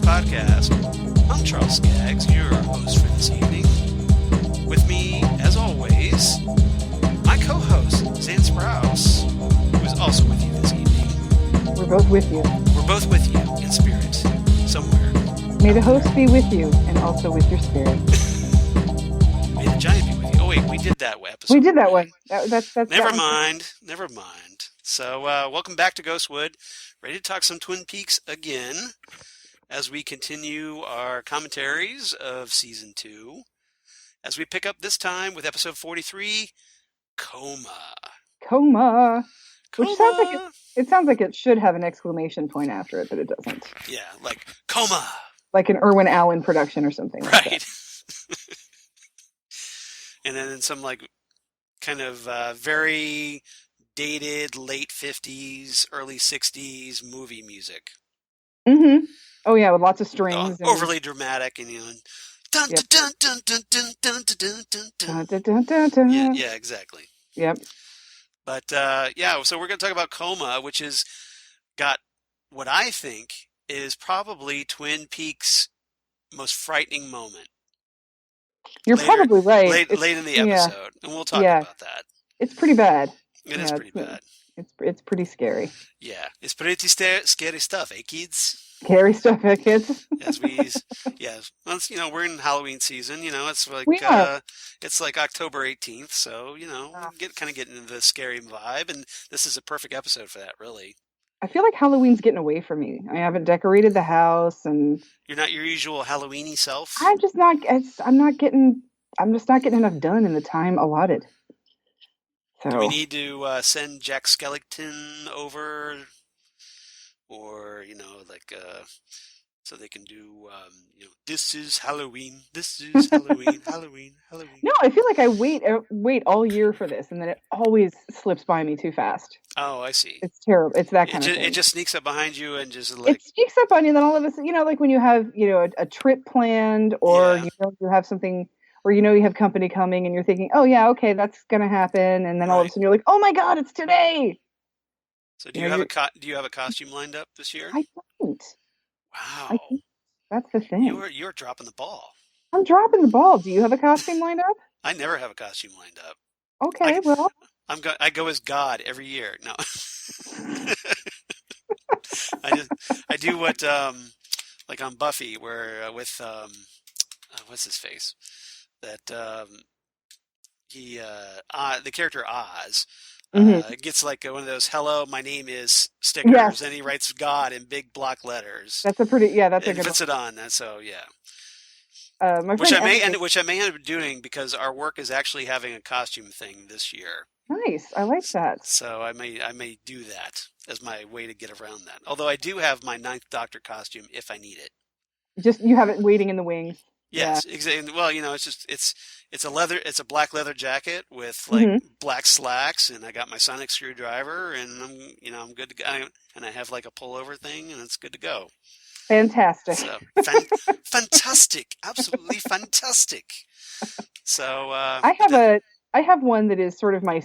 podcast. I'm Charles Skaggs, your host for this evening. With me, as always, my co-host, Xan Sprouse, who is also with you this evening. We're both with you. We're both with you in spirit, somewhere. May the host be with you and also with your spirit. May the giant be with you. Oh wait, we did that episode. We did that one. That's Never mind. So, welcome back to Ghostwood. Ready to talk some Twin Peaks again as we continue our commentaries of Season 2. As we pick up this time with episode 43, Coma. Coma. Which sounds like it should have an exclamation point after it, but it doesn't. Yeah, like, Coma! Like an Irwin Allen production or something like that. Right. And then some, like, kind of very dated late 50s, early 60s movie music. Mm-hmm. Oh, yeah, with lots of strings. Overly dramatic and, dun, Yep. dun, dun, dun, dun, dun, dun, dun, dun, Dun, dun, dun, dun, dun. Yeah, exactly. Yep. But, so we're going to talk about Coma, which has got what I think is probably Twin Peaks' most frightening moment. You're probably right. Late in the episode, and we'll talk about that. It's pretty bad. It is pretty bad. It's pretty scary. Yeah, it's pretty scary stuff, eh, kids? Scary stuff, kids. Well, we're in Halloween season. It's like it's like October 18th, so getting into the scary vibe, and this is a perfect episode for that, really. I feel like Halloween's getting away from me. I haven't decorated the house, and you're not your usual Halloweeny self. I'm just not getting enough done in the time allotted. So do we need to send Jack Skellington over, or so they can do this is Halloween, Halloween. No, I feel like I wait all year for this, and then it always slips by me too fast. Oh, I see. It's terrible. It's that kind of thing. It just sneaks up behind you and just like... It sneaks up on you, and then all of a sudden, like when you have, a trip planned, or, you have something, or, you have company coming, and you're thinking, oh, yeah, okay, that's going to happen. And then all of a sudden you're like, oh, my God, it's today. So do you have a costume lined up this year? I don't. Wow. That's the thing. You're dropping the ball. I'm dropping the ball. Do you have a costume lined up? I never have a costume lined up. Okay, I go as God every year. No. I do what like on Buffy, where with what's his face, that the character Oz gets like one of those "Hello, my name is" stickers, and he writes God in big block letters. That's a pretty that's a good. Puts it on. So which I may end up doing because our work is actually having a costume thing this year. Nice, I like that. So I may do that as my way to get around that. Although I do have my Ninth Doctor costume if I need it. Just you have it waiting in the wings. Yes, exactly. Well, it's a black leather jacket with like black slacks, and I got my sonic screwdriver, and I'm good to go. And I have like a pullover thing, and it's good to go. Fantastic. So, fantastic, absolutely fantastic. So I have one that is sort of my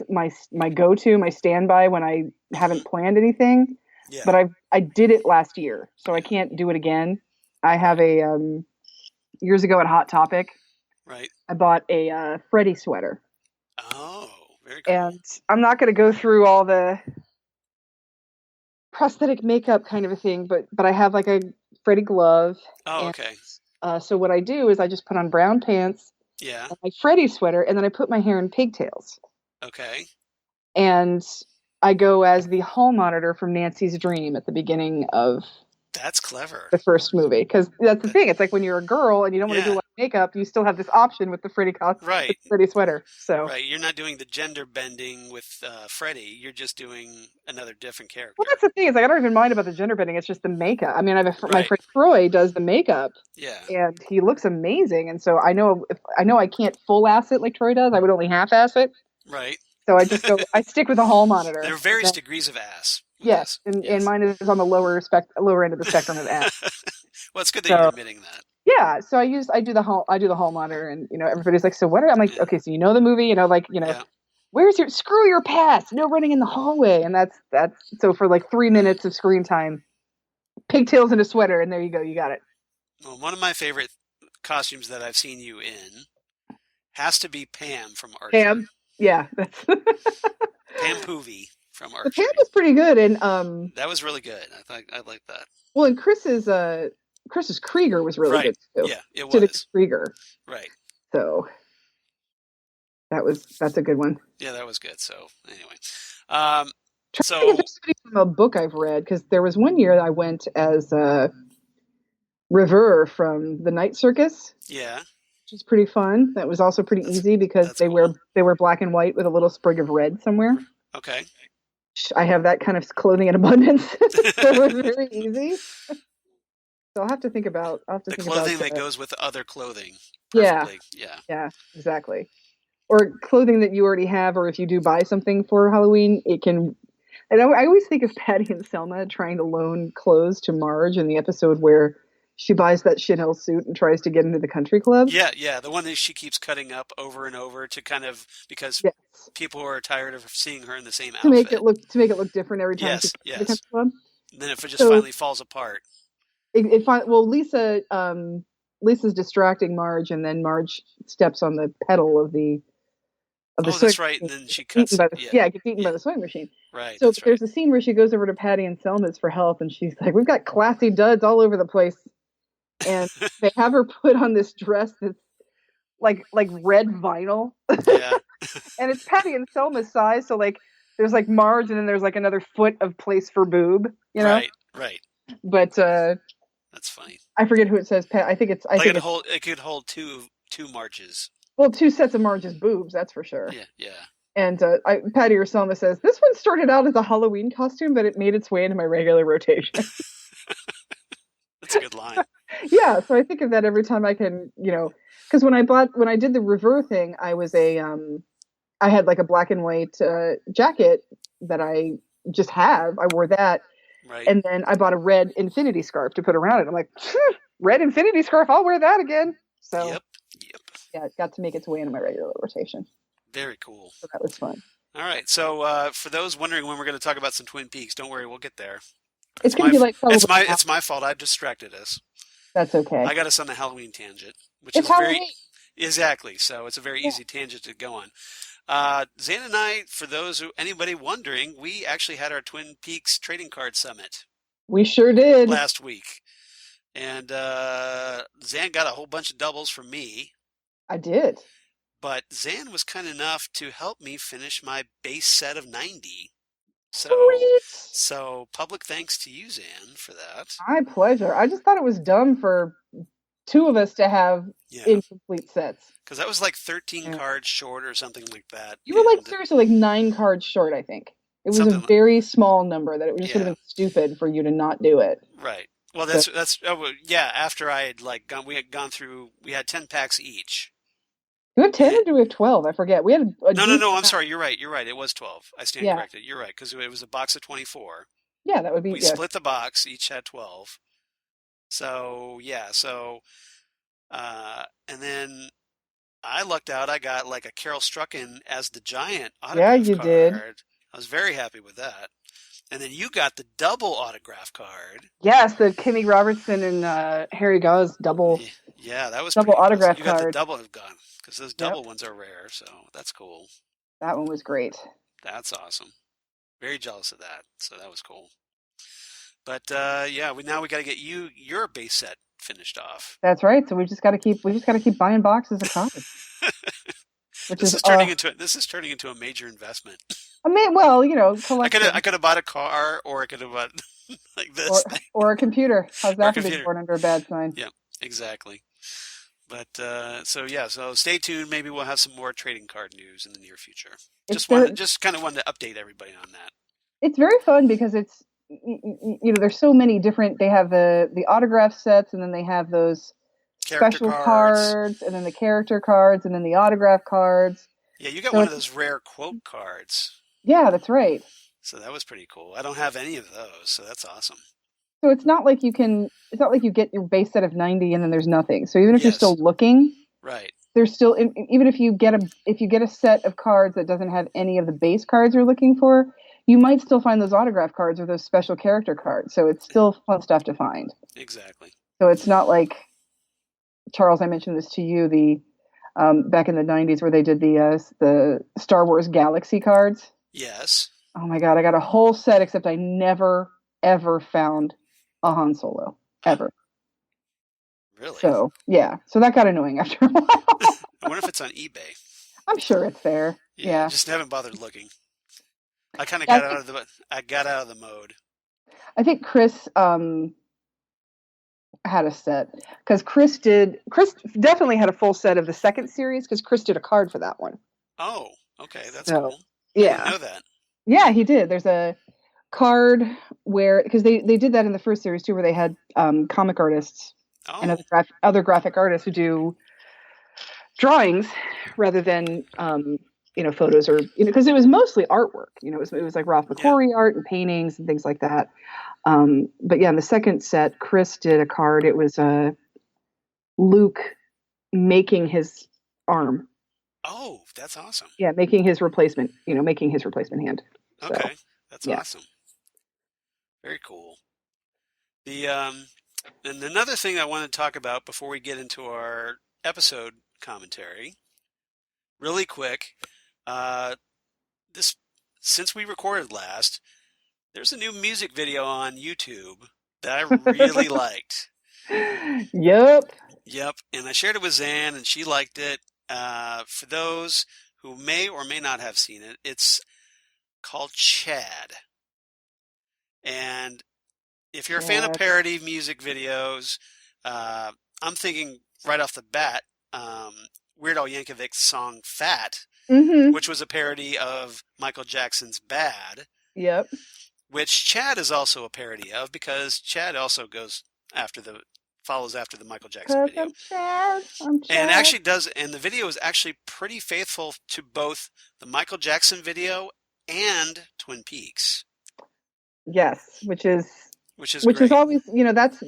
go-to, my standby when I haven't planned anything. Yeah. But I did it last year, so I can't do it again. I have a years ago at Hot Topic. Right. I bought a Freddy sweater. Oh, very cool. And I'm not going to go through all the prosthetic makeup kind of a thing, but I have like a Freddy glove. Oh, okay. So what I do is I just put on brown pants. Yeah. And my Freddy sweater, and then I put my hair in pigtails. Okay. And I go as the hall monitor from Nancy's Dream at the beginning of... That's clever. The first movie, because that's the thing. It's like when you're a girl and you don't want to do a lot of makeup, you still have this option with the Freddy costume, right? The Freddy sweater. So right, you're not doing the gender bending with Freddy. You're just doing another different character. Well, that's the thing. Is like I don't even mind about the gender bending. It's just the makeup. I mean, my friend Troy does the makeup. Yeah. And he looks amazing. And so I know I can't full ass it like Troy does. I would only half ass it. Right. So I just I stick with the hall monitor. There are various degrees of ass. Yes, and mine is on the lower end of the spectrum of ass. Well, it's good that you're admitting that. Yeah, so I do the hall monitor, and everybody's like, so what? I'm like, okay, so the movie, where's screw your past? No running in the hallway, and that's so for like 3 minutes of screen time, pigtails and a sweater, and there you go, you got it. Well, one of my favorite costumes that I've seen you in has to be Pam from Archer. Pam, yeah, that's Pam Poovey from Archer. The Pam was pretty good, and that was really good. I liked that. Well, and Chris's Krieger was really good too. Yeah, it was Krieger. Right. So that's a good one. Yeah, that was good. So anyway, so there's somebody from a book I've read, because there was one year I went as River from the Night Circus. Yeah. Which is pretty fun. That was also pretty easy because they wear black and white with a little sprig of red somewhere. Okay. I have that kind of clothing in abundance, so it was very easy. So I'll have to think about the clothing that goes with other clothing. Perfectly. Yeah, exactly. Or clothing that you already have, or if you do buy something for Halloween, it can. And I always think of Patty and Selma trying to loan clothes to Marge in the episode where she buys that Chanel suit and tries to get into the country club. Yeah, the one that she keeps cutting up over and over to kind of, because people are tired of seeing her in the same outfit. To make it look different every time she comes to the country club. And then it just finally falls apart. Lisa's distracting Marge, and then Marge steps on the pedal of the that's right, and then she cuts gets eaten by the sewing machine. Right. So there's a scene where she goes over to Patty and Selma's for help, and she's like, "We've got classy duds all over the place," and they have her put on this dress that's like red vinyl. Yeah. And it's Patty and Selma's size, so like there's like Marge, and then there's like another foot of place for boob, you know? Right. But that's funny. I forget who it says. I think it's. It could hold two Marges. Well, 2 sets of Marge's boobs, that's for sure. Yeah. And Patty or Selma says, "This one started out as a Halloween costume, but it made its way into my regular rotation." That's a good line. Yeah, so I think of that every time I can, because when I did the River thing, I was I had like a black and white jacket that I just have. I wore that. Right. And then I bought a red infinity scarf to put around it. I'm like, red infinity scarf, I'll wear that again. So Yep. Yeah, it got to make its way into my regular rotation. Very cool. So that was fun. All right. So for those wondering when we're going to talk about some Twin Peaks, don't worry, we'll get there. It's going to be like it's my fault. I've distracted us. That's okay. I got us on the Halloween tangent, which it's is Halloween. Exactly. So it's a very easy tangent to go on. Zan and I, for anybody wondering, we actually had our Twin Peaks trading card summit. We sure did. Last week. And Zan got a whole bunch of doubles from me. I did. But Zan was kind enough to help me finish my base set of 90. So public thanks to you, Zan, for that. My pleasure. I just thought it was dumb for 2 of us to have incomplete sets. Because that was like 13 cards short or something like that. You were like seriously like 9 cards short, I think. It was a very small number that it just would have been stupid for you to not do it. Right. Well, that's after I had we had 10 packs each. Do we have 10 or do we have 12? I forget. We had No. I'm sorry. You're right. It was 12. I stand corrected. You're right, because it was a box of 24. Yeah, that would be. We split the box. Each had 12. So and then I lucked out. I got like a Carol Strucken as the giant autograph card. Did. I was very happy with that. And then you got the double autograph card. Yes, the Kimmy Robertson and Harry Gauze double. Yeah, that was double autograph card. You got the double gun, because those double ones are rare, so that's cool. That one was great. That's awesome. Very jealous of that, so that was cool. But we got to get your base set finished off. That's right. So we just got to keep buying boxes of cards. This is turning into a major investment. I mean, well, collecting. I could have bought a car, or I could have bought like this, or a computer. How's that for being born under a bad sign? Yeah, exactly. But so stay tuned. Maybe we'll have some more trading card news in the near future. Just kind of wanted to update everybody on that. It's very fun because it's there's so many different. They have the autograph sets, and then they have those special cards, and then the character cards, and then the autograph cards. Yeah, you got one of those rare quote cards. Yeah, that's right. So that was pretty cool. I don't have any of those, so that's awesome. So it's not like you get your base set of 90 and then there's nothing. So even if you're still looking, right, there's still, even if you get a set of cards that doesn't have any of the base cards you're looking for, you might still find those autograph cards or those special character cards. So it's still fun stuff to find. Exactly. So it's not like Charles, I mentioned this to you, the back in the 90s where they did the Star Wars Galaxy cards. Yes. Oh my God, I got a whole set, except I never, ever found a Han Solo. Ever. Really? So, yeah. So that got annoying after a while. I wonder if it's on eBay. I'm sure it's there. Yeah, Yeah. just haven't bothered looking. I kind of Yeah, got out of the mode. I think Chris had a set because Chris definitely had a full set of the second series because Chris did a card for that one. Oh, okay, that's So, cool. yeah. I didn't know that. Yeah, he did. There's a card where, because they did that in the first series too, where they had comic artists and other graphic artists who do drawings rather than photos, or because it was mostly artwork. It was like Ralph McQuarrie art and paintings and things like that. But yeah, in the second set, Chris did a card. It was Luke making his arm. Oh, that's awesome. Yeah, making his replacement hand. Okay, so, that's awesome. Very cool. And another thing I want to talk about before we get into our episode commentary, really quick. Since we recorded last, there's a new music video on YouTube that I really liked. Yep. And I shared it with Xan, and she liked it. For those who may or may not have seen it, it's called Chad. And if you're a fan of parody music videos, I'm thinking right off the bat, Weird Al Yankovic's song Fat, which was a parody of Michael Jackson's Bad. Yep. Which Chad is also a parody of, because Chad also follows after the Michael Jackson video. I'm Chad. And actually and the video is actually pretty faithful to both the Michael Jackson video and Twin Peaks. Yes, which is great. Always,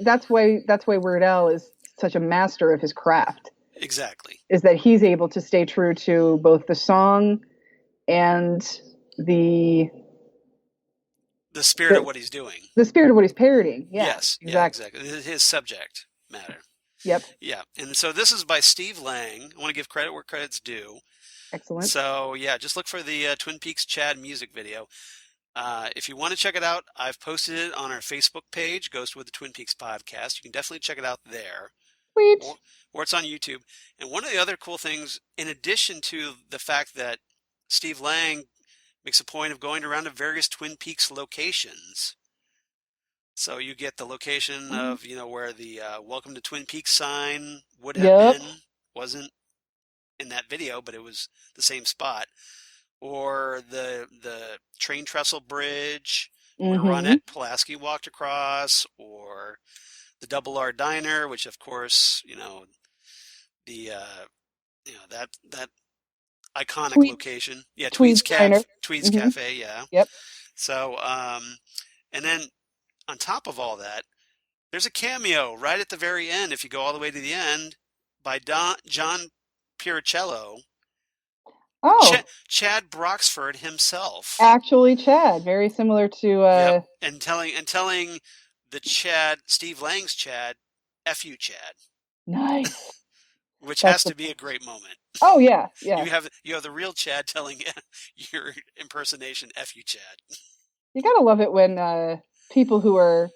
that's why Weird Al is such a master of his craft. Exactly. Is that he's able to stay true to both the song and the spirit of what he's doing. The spirit of what he's parodying. Yeah, yes, exactly. Yeah, exactly. His subject matter. Yep. Yeah, and so this is by Steve Lang. I want to give credit where credit's due. Excellent. So yeah, just look for the Twin Peaks Chad music video. If you want to check it out, I've posted it on our Facebook page, Ghost with the Twin Peaks Podcast. You can definitely check it out there. Sweet. Or it's on YouTube. And one of the other cool things, in addition to the fact that Steve Lang makes a point of going around to various Twin Peaks locations. So you get the location of, where the Welcome to Twin Peaks sign would have been. Wasn't in that video, but it was the same spot. Or the train trestle bridge where Ronette Pulaski walked across, or the Double R Diner, which of course, that iconic location. Yeah, Tweed's Cafe, yeah. Yep. So, and then on top of all that, there's a cameo right at the very end, if you go all the way to the end, by John Piricello. Oh. Chad Broxford himself. Actually Chad, very similar to and telling the Steve Lang's Chad, F you Chad. Nice. Which has to be a great moment. Oh yeah, yeah. You have the real Chad telling your impersonation, F you Chad. You gotta love it when people who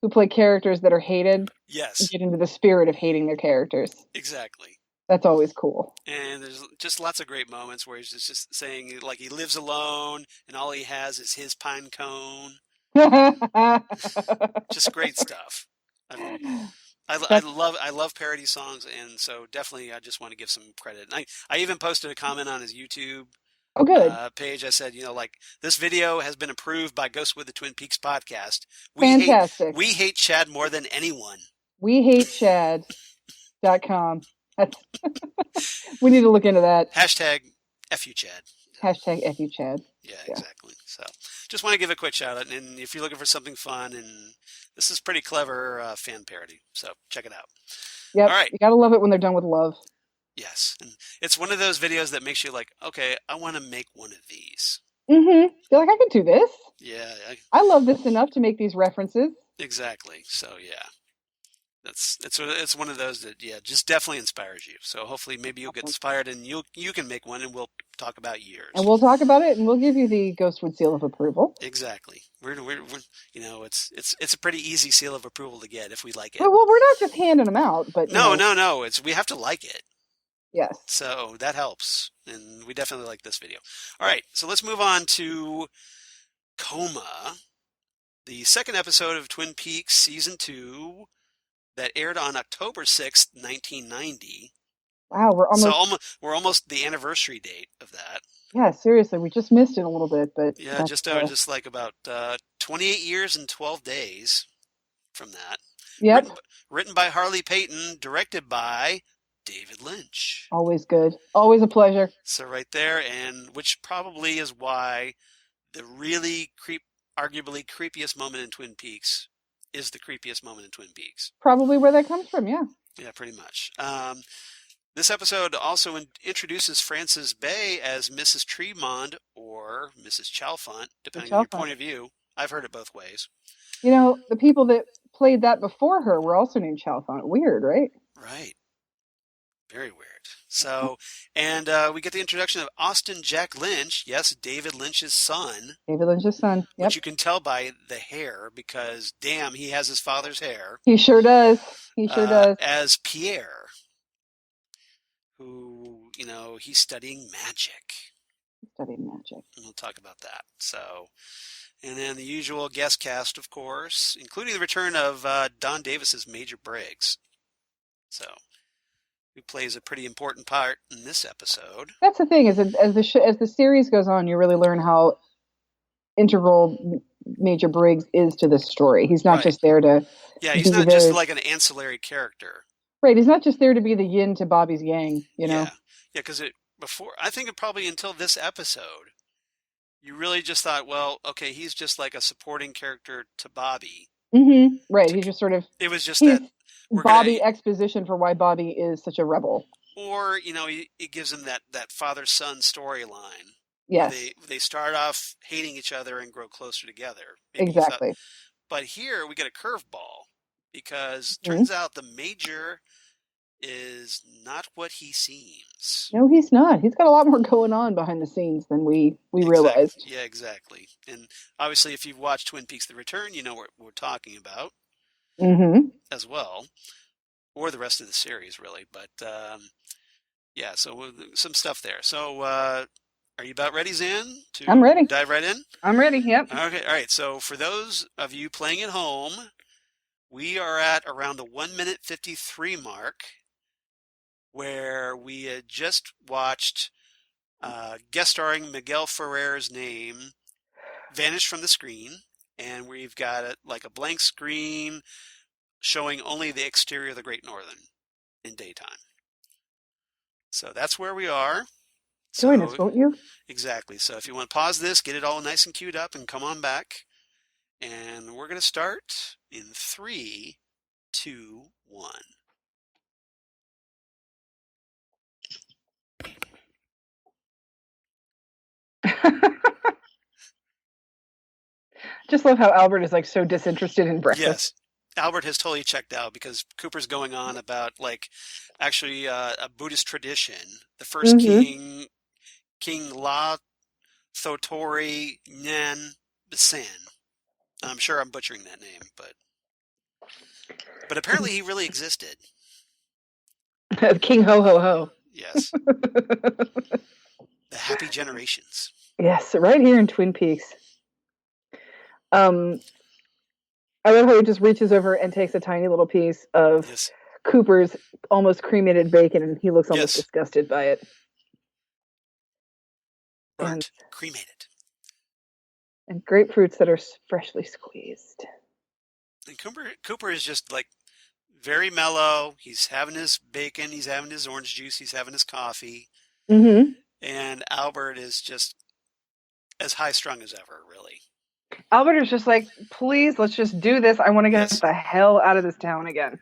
play characters that are hated get into the spirit of hating their characters. Exactly. That's always cool. And there's just lots of great moments where he's just saying, like, he lives alone and all he has is his pine cone. Just great stuff. I love parody songs, and so definitely I just want to give some credit. And I even posted a comment on his YouTube page. I said, this video has been approved by Ghost with the Twin Peaks Podcast. Fantastic. We hate Chad more than anyone. We hate Chad.com. We need to look into that. Hashtag FU Chad. Hashtag FU Chad. Yeah, exactly. So just want to give a quick shout out. And if you're looking for something fun, and this is pretty clever fan parody. So check it out. Yep. All right. You got to love it when they're done with love. Yes. And it's one of those videos that makes you like, okay, I want to make one of these. Mm-hmm. You're like, I could do this. Yeah. I love this enough to make these references. Exactly. So, yeah. It's one of those that just definitely inspires you. So hopefully maybe you'll get inspired and you can make one, and we'll talk about yours. And we'll talk about it, and we'll give you the Ghostwood seal of approval. Exactly. We're it's a pretty easy seal of approval to get if we like it. Well, we're not just handing them out, but no. We have to like it. Yes. So that helps, and we definitely like this video. All right, so let's move on to Coma, the second episode of Twin Peaks Season 2 that aired on October 6th, 1990. Wow, we're almost the anniversary date of that. Yeah, seriously, we just missed it a little bit, but yeah, just like about 28 years and 12 days from that. Yep. Written by Harley Payton, directed by David Lynch. Always good. Always a pleasure. So right there, and which probably is why the really arguably creepiest moment in Twin Peaks is the creepiest moment in Twin Peaks. Probably where that comes from, yeah. Yeah, pretty much. This episode also introduces Frances Bay as Mrs. Tremond or Mrs. Chalfont, depending on your point of view. I've heard it both ways. The people that played that before her were also named Chalfont. Weird, right? Right. Very weird. So, and we get the introduction of Austin Jack Lynch. Yes, David Lynch's son. David Lynch's son. Yep. Which you can tell by the hair because, damn, he has his father's hair. He sure does. He sure does. As Pierre, who, he's studying magic. Studying magic. And we'll talk about that. So, and then the usual guest cast, of course, including the return of Don Davis's Major Briggs. So, who plays a pretty important part in this episode. That's the thing, as the series goes on, you really learn how integral Major Briggs is to this story. He's not just there to... Yeah, he's not just like an ancillary character. Right, he's not just there to be the yin to Bobby's yang, you know? Yeah, because I think probably until this episode, you really just thought, well, okay, he's just like a supporting character to Bobby. Mm-hmm. Right, he just sort of... It was just that... exposition for why Bobby is such a rebel. Or, it gives him that father-son storyline. Yes. They start off hating each other and grow closer together. Exactly. But here we get a curveball because turns out the Major is not what he seems. No, he's not. He's got a lot more going on behind the scenes than we realized. Yeah, exactly. And obviously, if you've watched Twin Peaks: The Return, you know what we're talking about. Mm-hmm. As well, or the rest of the series, really. But yeah, so some stuff there. So, are you about ready, Xan? I'm ready. Dive right in? I'm ready, yep. Okay, all right. So, for those of you playing at home, we are at around the 1 minute 53 mark, where we had just watched guest starring Miguel Ferrer's name vanish from the screen. And we've got a blank screen showing only the exterior of the Great Northern in daytime. So that's where we are. Join us, won't you? Exactly. So if you want to pause this, get it all nice and queued up, and come on back. And we're going to start in 3, 2, 1. Just love how Albert is so disinterested in breakfast. Yes. Albert has totally checked out because Cooper's going on about actually a Buddhist tradition. The first King La Thotori Nyan Sen. I'm sure I'm butchering that name, but apparently he really existed. King Ho Ho Ho. Yes. The Happy Generations. Yes, right here in Twin Peaks. I love how he just reaches over and takes a tiny little piece of Cooper's almost cremated bacon, and he looks almost disgusted by it. Burnt, cremated. And grapefruits that are freshly squeezed. And Cooper is just very mellow. He's having his bacon. He's having his orange juice. He's having his coffee. Mm-hmm. And Albert is just as high-strung as ever, really. Albert is just please, let's just do this. I want to get the hell out of this town again.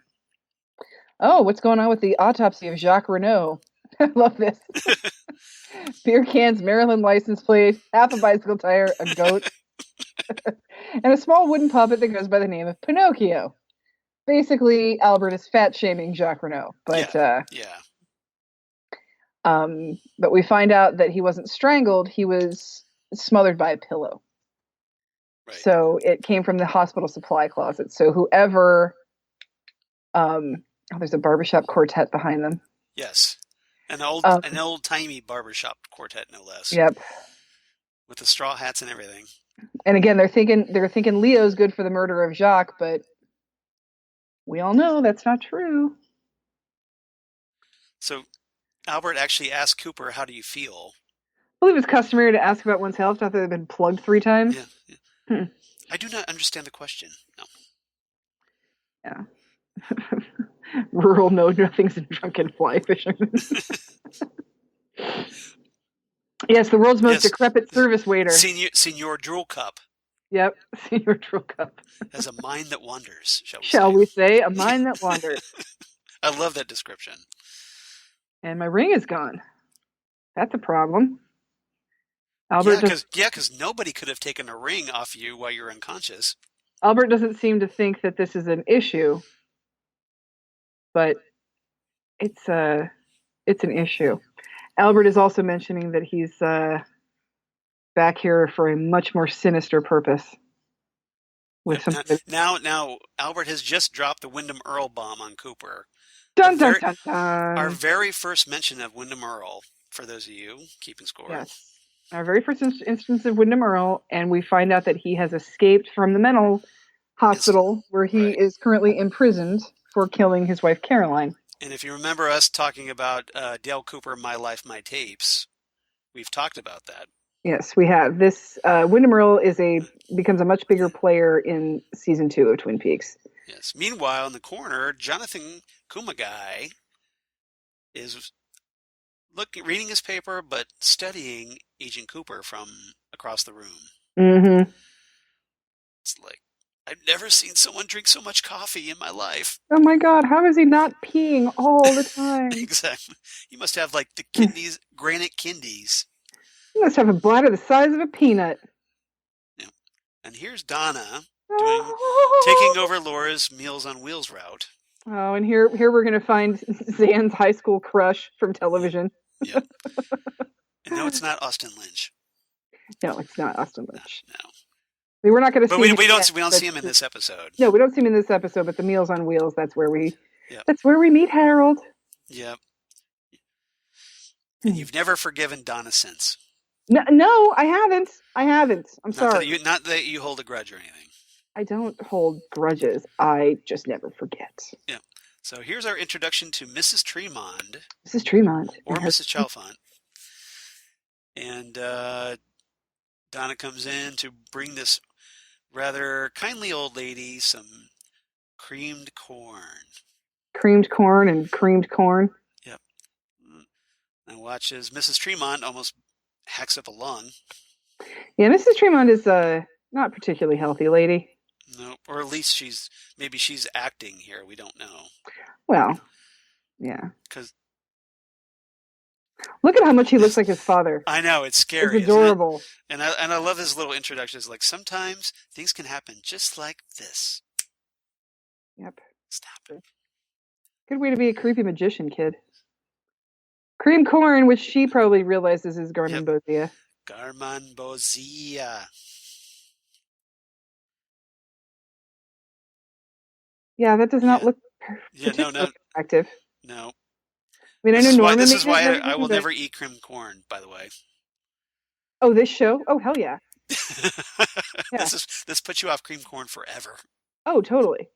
Oh, what's going on with the autopsy of Jacques Renault? I love this. Beer cans, Maryland license plate, half a bicycle tire, a goat, and a small wooden puppet that goes by the name of Pinocchio. basically Albert is fat shaming Jacques Renault, but but we find out that he wasn't strangled; he was smothered by a pillow. Right. So it came from the hospital supply closet. So whoever, there's a barbershop quartet behind them. Yes, an old timey barbershop quartet, no less. Yep. With the straw hats and everything. And again, they're thinking Leo's good for the murder of Jacques, but we all know that's not true. So Albert actually asked Cooper, "How do you feel?" I believe it's customary to ask about one's health after they've been plugged 3 times. Yeah. I do not understand the question. No. Yeah. Rural know-nothings and drunken fly fishermen. Yes, the world's most decrepit service waiter. Senor Drool Cup. Yep, Senor Drool Cup. Has a mind that wanders, shall we say. A mind that wanders. I love that description. And my ring is gone. That's a problem. Albert because nobody could have taken a ring off you while you're unconscious. Albert doesn't seem to think that this is an issue, but it's an issue. Albert is also mentioning that he's back here for a much more sinister purpose. Now, Albert has just dropped the Wyndham Earl bomb on Cooper. Dun, dun, dun, dun. Our very first mention of Wyndham Earl, for those of you keeping score. Yes. Our very first instance of Wyndham Earl, and we find out that he has escaped from the mental hospital where he is currently imprisoned for killing his wife, Caroline. And if you remember us talking about Dale Cooper, My Life, My Tapes, we've talked about that. Yes, we have. This Wyndham Earl becomes a much bigger player in season 2 of Twin Peaks. Yes. Meanwhile, in the corner, Jonathan Kumagai is reading his paper, but studying Agent Cooper from across the room. Mm-hmm. It's like, I've never seen someone drink so much coffee in my life. Oh my God, how is he not peeing all the time? Exactly. He must have like the kidneys, granite kidneys. He must have a bladder the size of a peanut. Yeah. And here's Donna taking over Laura's Meals on Wheels route. Oh, and here we're going to find Xan's high school crush from television. Yep. And no, it's not Austin Lynch. No, it's not Austin Lynch. No. We're not going to see him. We don't see him in this episode. No, we don't see him in this episode, but the Meals on Wheels, that's where we meet Harold. Yep. And you've never forgiven Donna since. No, I haven't. I'm sorry. Not that you hold a grudge or anything. I don't hold grudges. I just never forget. Yeah. So here's our introduction to Mrs. Tremond. Mrs. Tremond. Or Mrs. Chalfont. And Donna comes in to bring this rather kindly old lady some creamed corn. Creamed corn and creamed corn. Yep. And watches Mrs. Tremond almost hacks up a lung. Yeah, Mrs. Tremond is not particularly healthy lady. No, or at least she's acting here. We don't know. Well, yeah. Because look at how much he looks like his father. I know, it's scary. It's adorable. Isn't it? And I love his little introduction. It's like sometimes things can happen just like this. Yep. Stop it. Good way to be a creepy magician, kid. Cream corn, which she probably realizes is Garmonbozia. Garmonbozia. Yeah, that does not look attractive. No. I mean, I know Norman. This is why I will never eat cream corn, by the way. Oh, this show? Oh, hell yeah. Yeah. This puts you off cream corn forever. Oh, totally.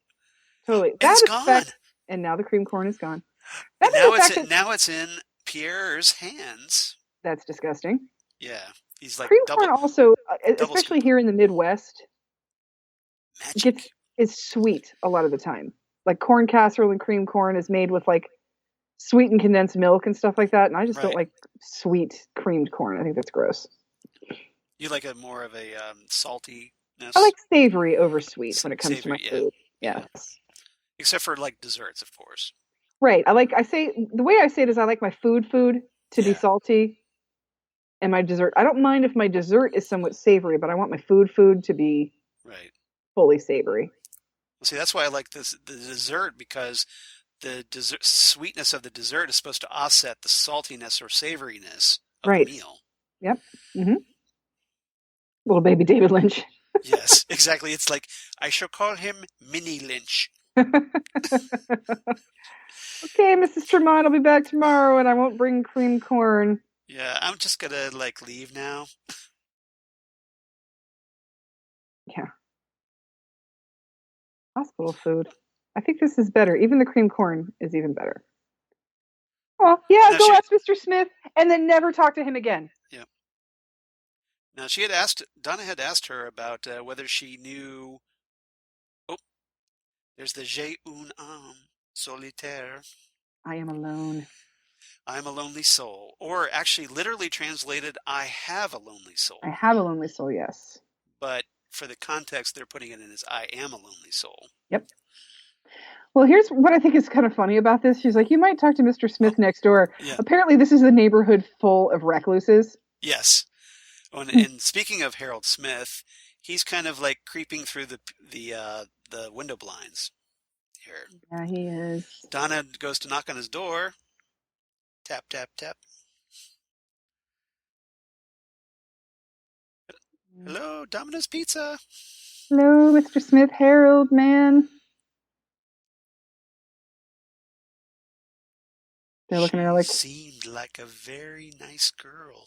Totally. It's gone. And now the cream corn is gone. Now it's in Pierre's hands. That's disgusting. Yeah. He's like cream corn also, especially here in the Midwest, is sweet a lot of the time. Like corn casserole and cream corn is made with like sweetened condensed milk and stuff like that. And I just don't like sweet creamed corn. I think that's gross. You like more of a saltiness? I like savory over sweet when it comes to my food. Yeah. Except for like desserts, of course. Right. The way I say it is I like my food to be salty and my dessert. I don't mind if my dessert is somewhat savory, but I want my food to be fully savory. See, that's why I like the dessert, because the dessert sweetness of the dessert is supposed to offset the saltiness or savoriness of the Right. meal. Yep. Mm-hmm. Little baby David Lynch. Yes, exactly. It's like, I shall call him Mini Lynch. Okay, Mrs. Tremond, I'll be back tomorrow, and I won't bring cream corn. Yeah, I'm just gonna leave now. Yeah. Hospital food. I think this is better. Even the cream corn is even better. Oh, yeah, Now go she, ask Mr. Smith and then never talk to him again. yeah. Now Donna had asked her about whether she knew. Oh, there's the J'ai une âme solitaire. I am alone. I'm a lonely soul. Or actually, literally translated, I have a lonely I soul. have a lonely soul, yes. But for the context, they're putting it in as I am a lonely soul. Yep. Well, here's what I think is kind of funny about this. She's like, you might talk to Mr. Smith next door. Yeah. Apparently, this is a neighborhood full of recluses. Yes. Oh, and speaking of Harold Smith, he's kind of like creeping through the window blinds here. Yeah, he is. Donna goes to knock on his door. Tap, tap, tap. Hello, Domino's Pizza. Hello, Mr. Smith, Harold, man. They're looking at her like. Seemed like a very nice girl.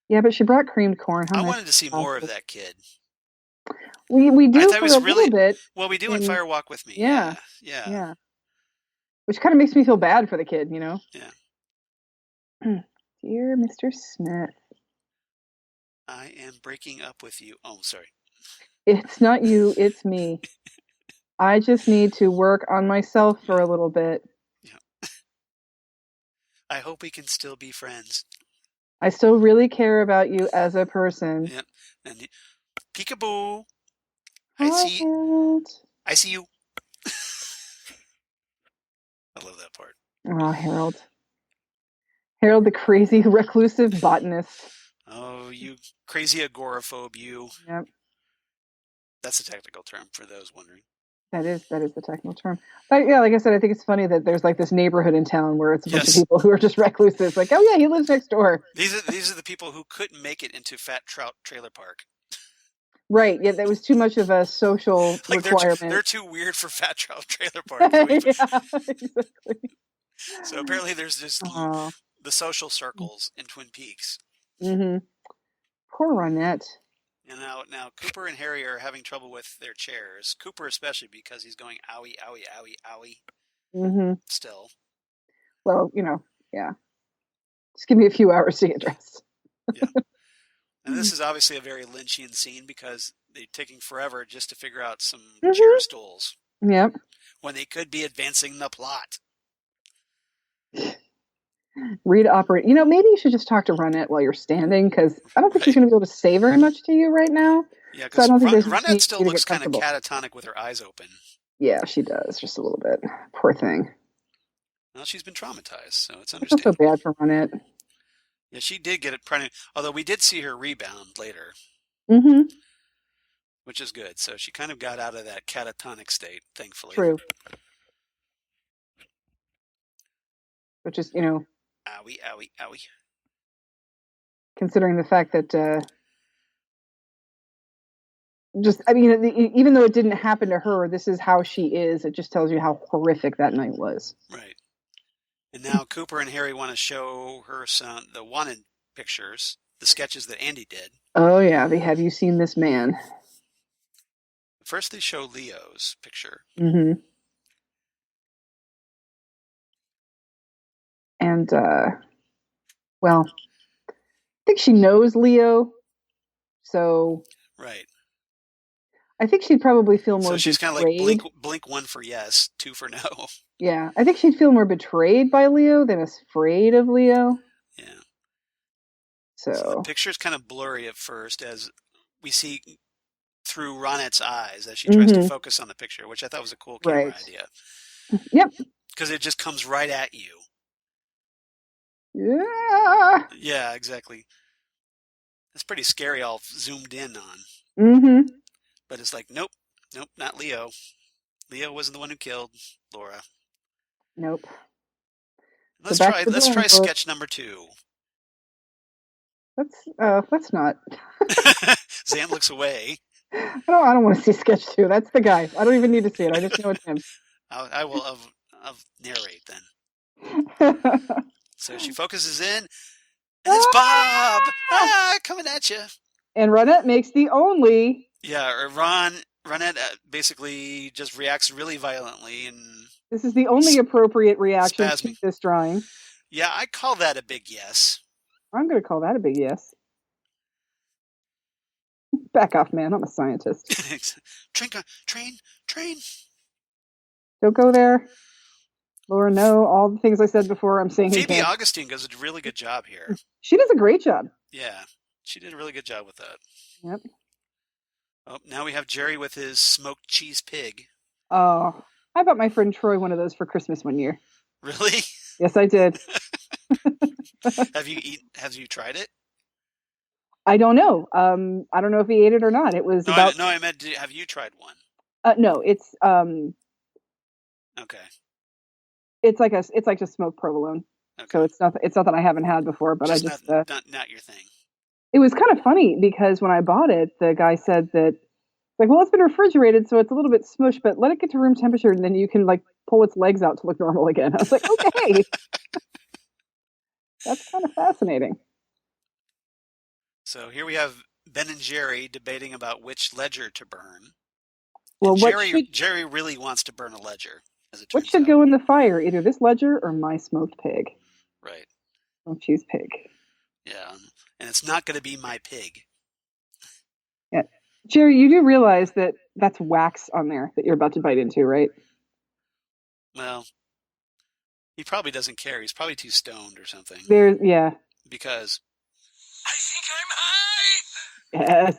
Yeah, but she brought creamed corn. I wanted to see more of that kid. We do for a little bit. Well, we do in Fire Walk with Me. Yeah. Yeah. Which kind of makes me feel bad for the kid, you know? Yeah. Dear Mr. Smith. I am breaking up with you. Oh, sorry. It's not you, it's me. I just need to work on myself for a little bit. Yeah. I hope we can still be friends. I still really care about you as a person. Yep. And peekaboo. Harold. I see you. I love that part. Oh, Harold. Harold, the crazy, reclusive botanist. Oh, you crazy agoraphobe, you. Yep. That's a technical term for those wondering. That is the technical term. But yeah, like I said, I think it's funny that there's like this neighborhood in town where it's a bunch of people who are just recluses. Like, oh yeah, he lives next door. These are the people who couldn't make it into Fat Trout Trailer Park. Right. Yeah, that was too much of a social requirement. They're too weird for Fat Trout Trailer Park. Yeah, exactly. So apparently there's just the social circles in Twin Peaks. Mm-hmm. Poor Ronette. And now Cooper and Harry are having trouble with their chairs. Cooper especially because he's going owie, owie, owie, owie. Mm-hmm. Still. Well, yeah. Just give me a few hours to get dressed. Yeah. And this is obviously a very Lynchian scene because they're taking forever just to figure out some chair stools. Yep. When they could be advancing the plot. Read operate. Maybe you should just talk to Ronette while you're standing, because I don't think she's going to be able to say very much to you right now. Yeah, because so Ronette still looks kind of catatonic with her eyes open. Yeah, she does, just a little bit. Poor thing. Well, she's been traumatized, so it's understandable. I feel so bad for Ronette. Yeah, she did get it pregnant, although we did see her rebound later. Mm-hmm. Which is good. So she kind of got out of that catatonic state, thankfully. True. Which is, Owie, owie, owie. Considering the fact that, even though it didn't happen to her, this is how she is. It just tells you how horrific that night was. Right. And now Cooper and Harry want to show her the wanted pictures, the sketches that Andy did. Oh, yeah. Have you seen this man? First, they show Leo's picture. Mm-hmm. And, I think she knows Leo, so... Right. I think she'd probably feel more So she's betrayed. kind of like blink one for yes, two for no. Yeah, I think she'd feel more betrayed by Leo than afraid of Leo. Yeah. So the picture's kind of blurry at first as we see through Ronette's eyes as she tries to focus on the picture, which I thought was a cool camera idea. Yep. Because it just comes right at you. Yeah. Yeah, exactly. It's pretty scary all zoomed in on. Mm-hmm. But it's like, nope, Nope, not Leo. Leo wasn't the one who killed Laura. Nope. Let's So back try. to the Let's drawing try board. sketch number 2. Let's not. Xan looks away. I don't want to see sketch 2. That's the guy. I don't even need to see it. I just know it's him. I will narrate then. So she focuses in, and it's Bob! Coming at you. And Ronette makes the only... Yeah, or Ronette basically just reacts really violently. And this is the only appropriate reaction to this drawing. Yeah, I call that a big yes. I'm going to call that a big yes. Back off, man. I'm a scientist. Train. Don't go there. Laura, no. All the things I said before, I'm saying Phoebe Augustine does a really good job here. She does a great job. Yeah, she did a really good job with that. Yep. Oh, now we have Jerry with his smoked cheese pig. Oh, I bought my friend Troy one of those for Christmas one year. Really? Yes, I did. Have you tried it? I don't know. I don't know if he ate it or not. It was I meant, have you tried one? No, it's okay. It's like a smoked provolone. Okay. So it's not that I haven't had before, but I just not your thing. It was kind of funny because when I bought it, the guy said that, like, well, it's been refrigerated, so it's a little bit smushed, but let it get to room temperature, and then you can like pull its legs out to look normal again. I was like, okay, that's kind of fascinating. So here we have Ben and Jerry debating about which ledger to burn. Well, Jerry really wants to burn a ledger. What should go in the fire? Either this ledger or my smoked pig. Right. Smoked cheese pig. Yeah, and it's not going to be my pig. Yeah, Jerry, you do realize that that's wax on there that you're about to bite into, right? Well, he probably doesn't care. He's probably too stoned or something. Yeah. Because I think I'm high. Yes.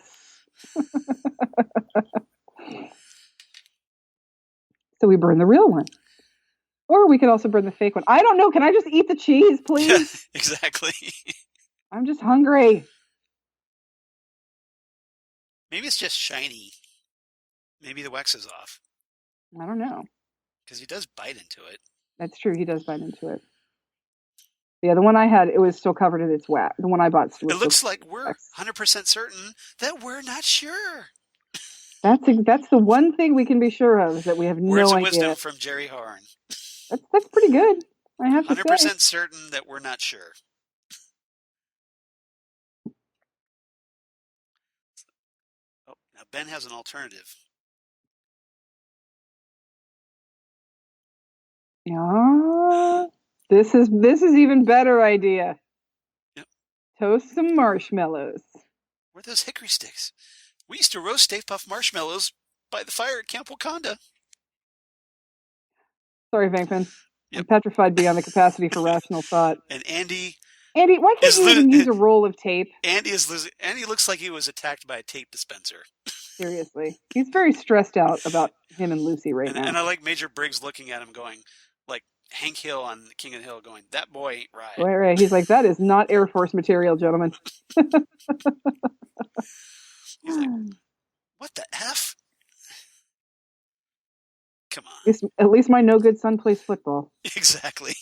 So we burn the real one. Or we could also burn the fake one. I don't know. Can I just eat the cheese, please? Yeah, exactly. I'm just hungry. Maybe it's just shiny. Maybe the wax is off. I don't know. Because he does bite into it. That's true. He does bite into it. Yeah, the one I had, it was still covered in its wax. The one I bought. It looks like we're 100% certain that we're not sure. That's the one thing we can be sure of, is that we have no idea. Words of wisdom from Jerry Horn. That's pretty good. I have to say. 100% certain that we're not sure. Oh, now Ben has an alternative. Yeah, this is even better idea. Yep. Toast some marshmallows. Where are those hickory sticks? We used to roast Stay Puft marshmallows by the fire at Camp Wakanda. Sorry, Venkman. Yep. I'm petrified beyond the capacity for rational thought. And Andy, why can't you even use a roll of tape? Andy looks like he was attacked by a tape dispenser. Seriously. He's very stressed out about him and Lucy now. And I like Major Briggs looking at him going, like Hank Hill on King of the Hill going, that boy ain't right. Right. He's like, that is not Air Force material, gentlemen. He's like, what the F? Come on. At least my no-good son plays football. Exactly.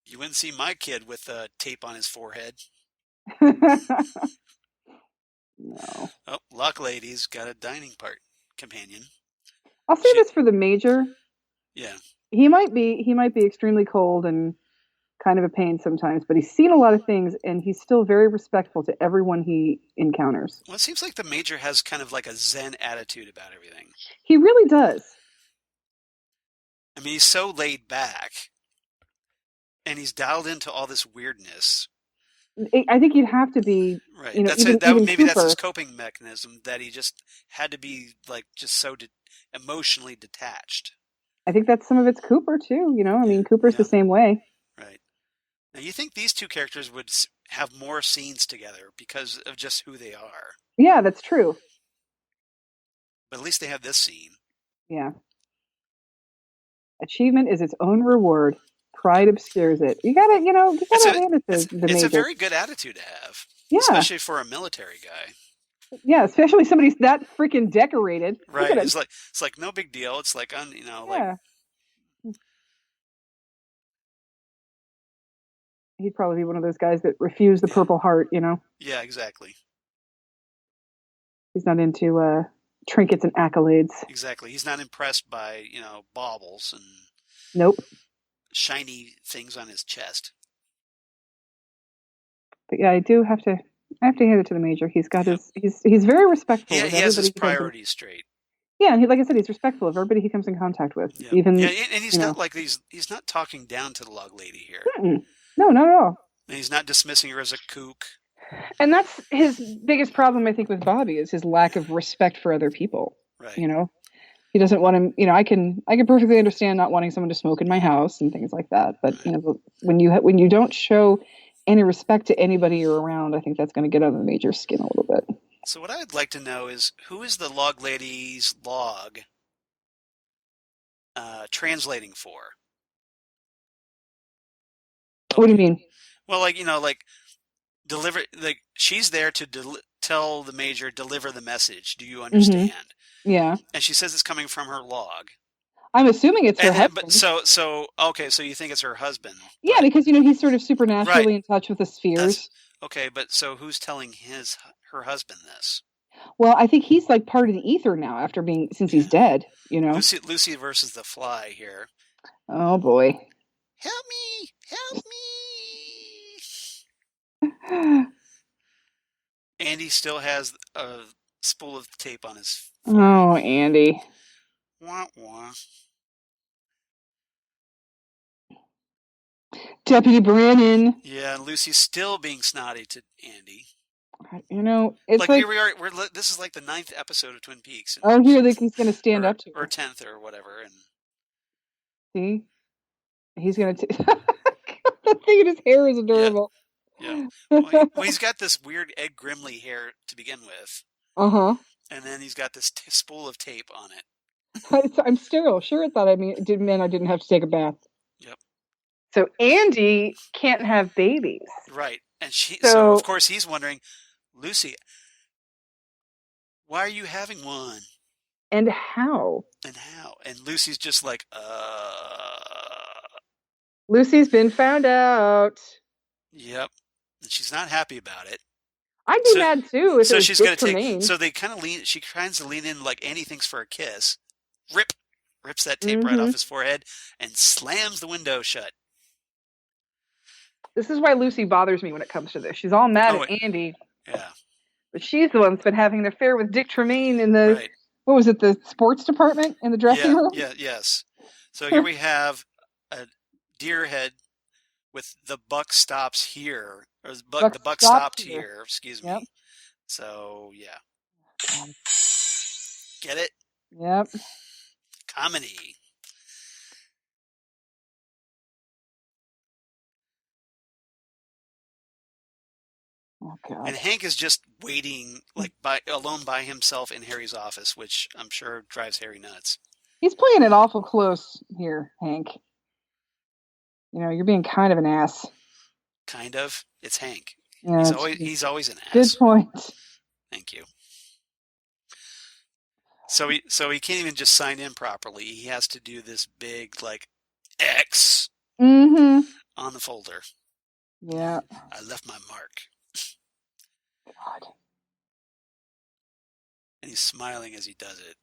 You wouldn't see my kid with tape on his forehead. No. Oh, Luck Lady's got a dining companion. I'll say this for the Major. Yeah. He might be extremely cold and kind of a pain sometimes, but he's seen a lot of things, and he's still very respectful to everyone he encounters. Well, it seems like the Major has kind of like a Zen attitude about everything. He really does. I mean, he's so laid back, and he's dialed into all this weirdness. I think you'd have to be, right. You know, maybe that's his coping mechanism, that he just had to be like just so emotionally detached. I think that's some of it's Cooper too. You know, I mean, Cooper's the same way. Right. Now, you think these two characters would have more scenes together because of just who they are? Yeah, that's true. But at least they have this scene. Yeah. Achievement is its own reward. Pride obscures it. You gotta hand it to the Major. It's a very good attitude to have. Yeah. Especially for a military guy. Yeah, especially somebody's that freaking decorated. Look Right. at him. It's like no big deal. It's like like Yeah. He'd probably be one of those guys that refuse the yeah. Purple Heart, Yeah, exactly. He's not into trinkets and accolades. Exactly. He's not impressed by, baubles and Nope. shiny things on his chest. But yeah, I have to hand it to the Major. He's got Yep. he's very respectful of He has his everybody he comes in. priorities straight. Yeah, and like I said, he's respectful of everybody he comes in contact with. Yep. Yeah, Even, and he's not like he's not talking down to the log lady here. no, not at all. And he's not dismissing her as a kook. And that's his biggest problem, I think, with Bobby is his lack of respect for other people. Right. He doesn't want him. I can perfectly understand not wanting someone to smoke in my house and things like that. But right. When you don't show any respect to anybody you're around, I think that's going to get under the Major's skin a little bit. So what I would like to know is who is the log lady's log translating for? What do you mean? Well, deliver, she's there to tell the Major, deliver the message. Do you understand? Mm-hmm. Yeah. And she says it's coming from her log. I'm assuming it's her husband. But so you think it's her husband? Yeah, because he's sort of supernaturally in touch with the spheres. Okay, but so who's telling her husband this? Well, I think he's like part of the ether now since he's dead. Lucy versus the Fly here. Oh boy! Help me! Andy still has a spool of tape on his forehead. Oh, Andy. Wah, wah. Deputy Brennan. Yeah, and Lucy's still being snotty to Andy. It's here we are. This is like the 9th episode of Twin Peaks. Here he's going to stand up to her. Or 10th or whatever. And see, he's going to. That thing in his hair is adorable. Yeah. Well, he's got this weird Ed Grimley hair to begin with. Uh-huh. And then he's got this spool of tape on it. I'm sterile. Sure, it thought I didn't have to take a bath. Yep. So Andy can't have babies. Right. And so of course he's wondering, Lucy, why are you having one? And how? And Lucy's just like, Lucy's been found out. Yep. And she's not happy about it. I'd be mad too if she's going to take. So they kind of she tries to lean in like Andy thinks for a kiss. Rips that tape right off his forehead and slams the window shut. This is why Lucy bothers me when it comes to this. She's all mad at Andy. Yeah. But she's the one that's been having an affair with Dick Tremond in the, what was it, the sports department in the dressing room? Yes. So here we have a deer head with the buck stops here. Or the buck stopped here. Excuse me. Yep. So, yeah. Get it? Yep. Comedy. Oh, God. And Hank is just waiting, alone by himself in Harry's office, which I'm sure drives Harry nuts. He's playing it awful close here, Hank. You're being kind of an ass. Kind of. It's Hank. Yeah, he's always an ass. Good point. Thank you. So he can't even just sign in properly. He has to do this big X on the folder. Yeah. I left my mark. God. And he's smiling as he does it.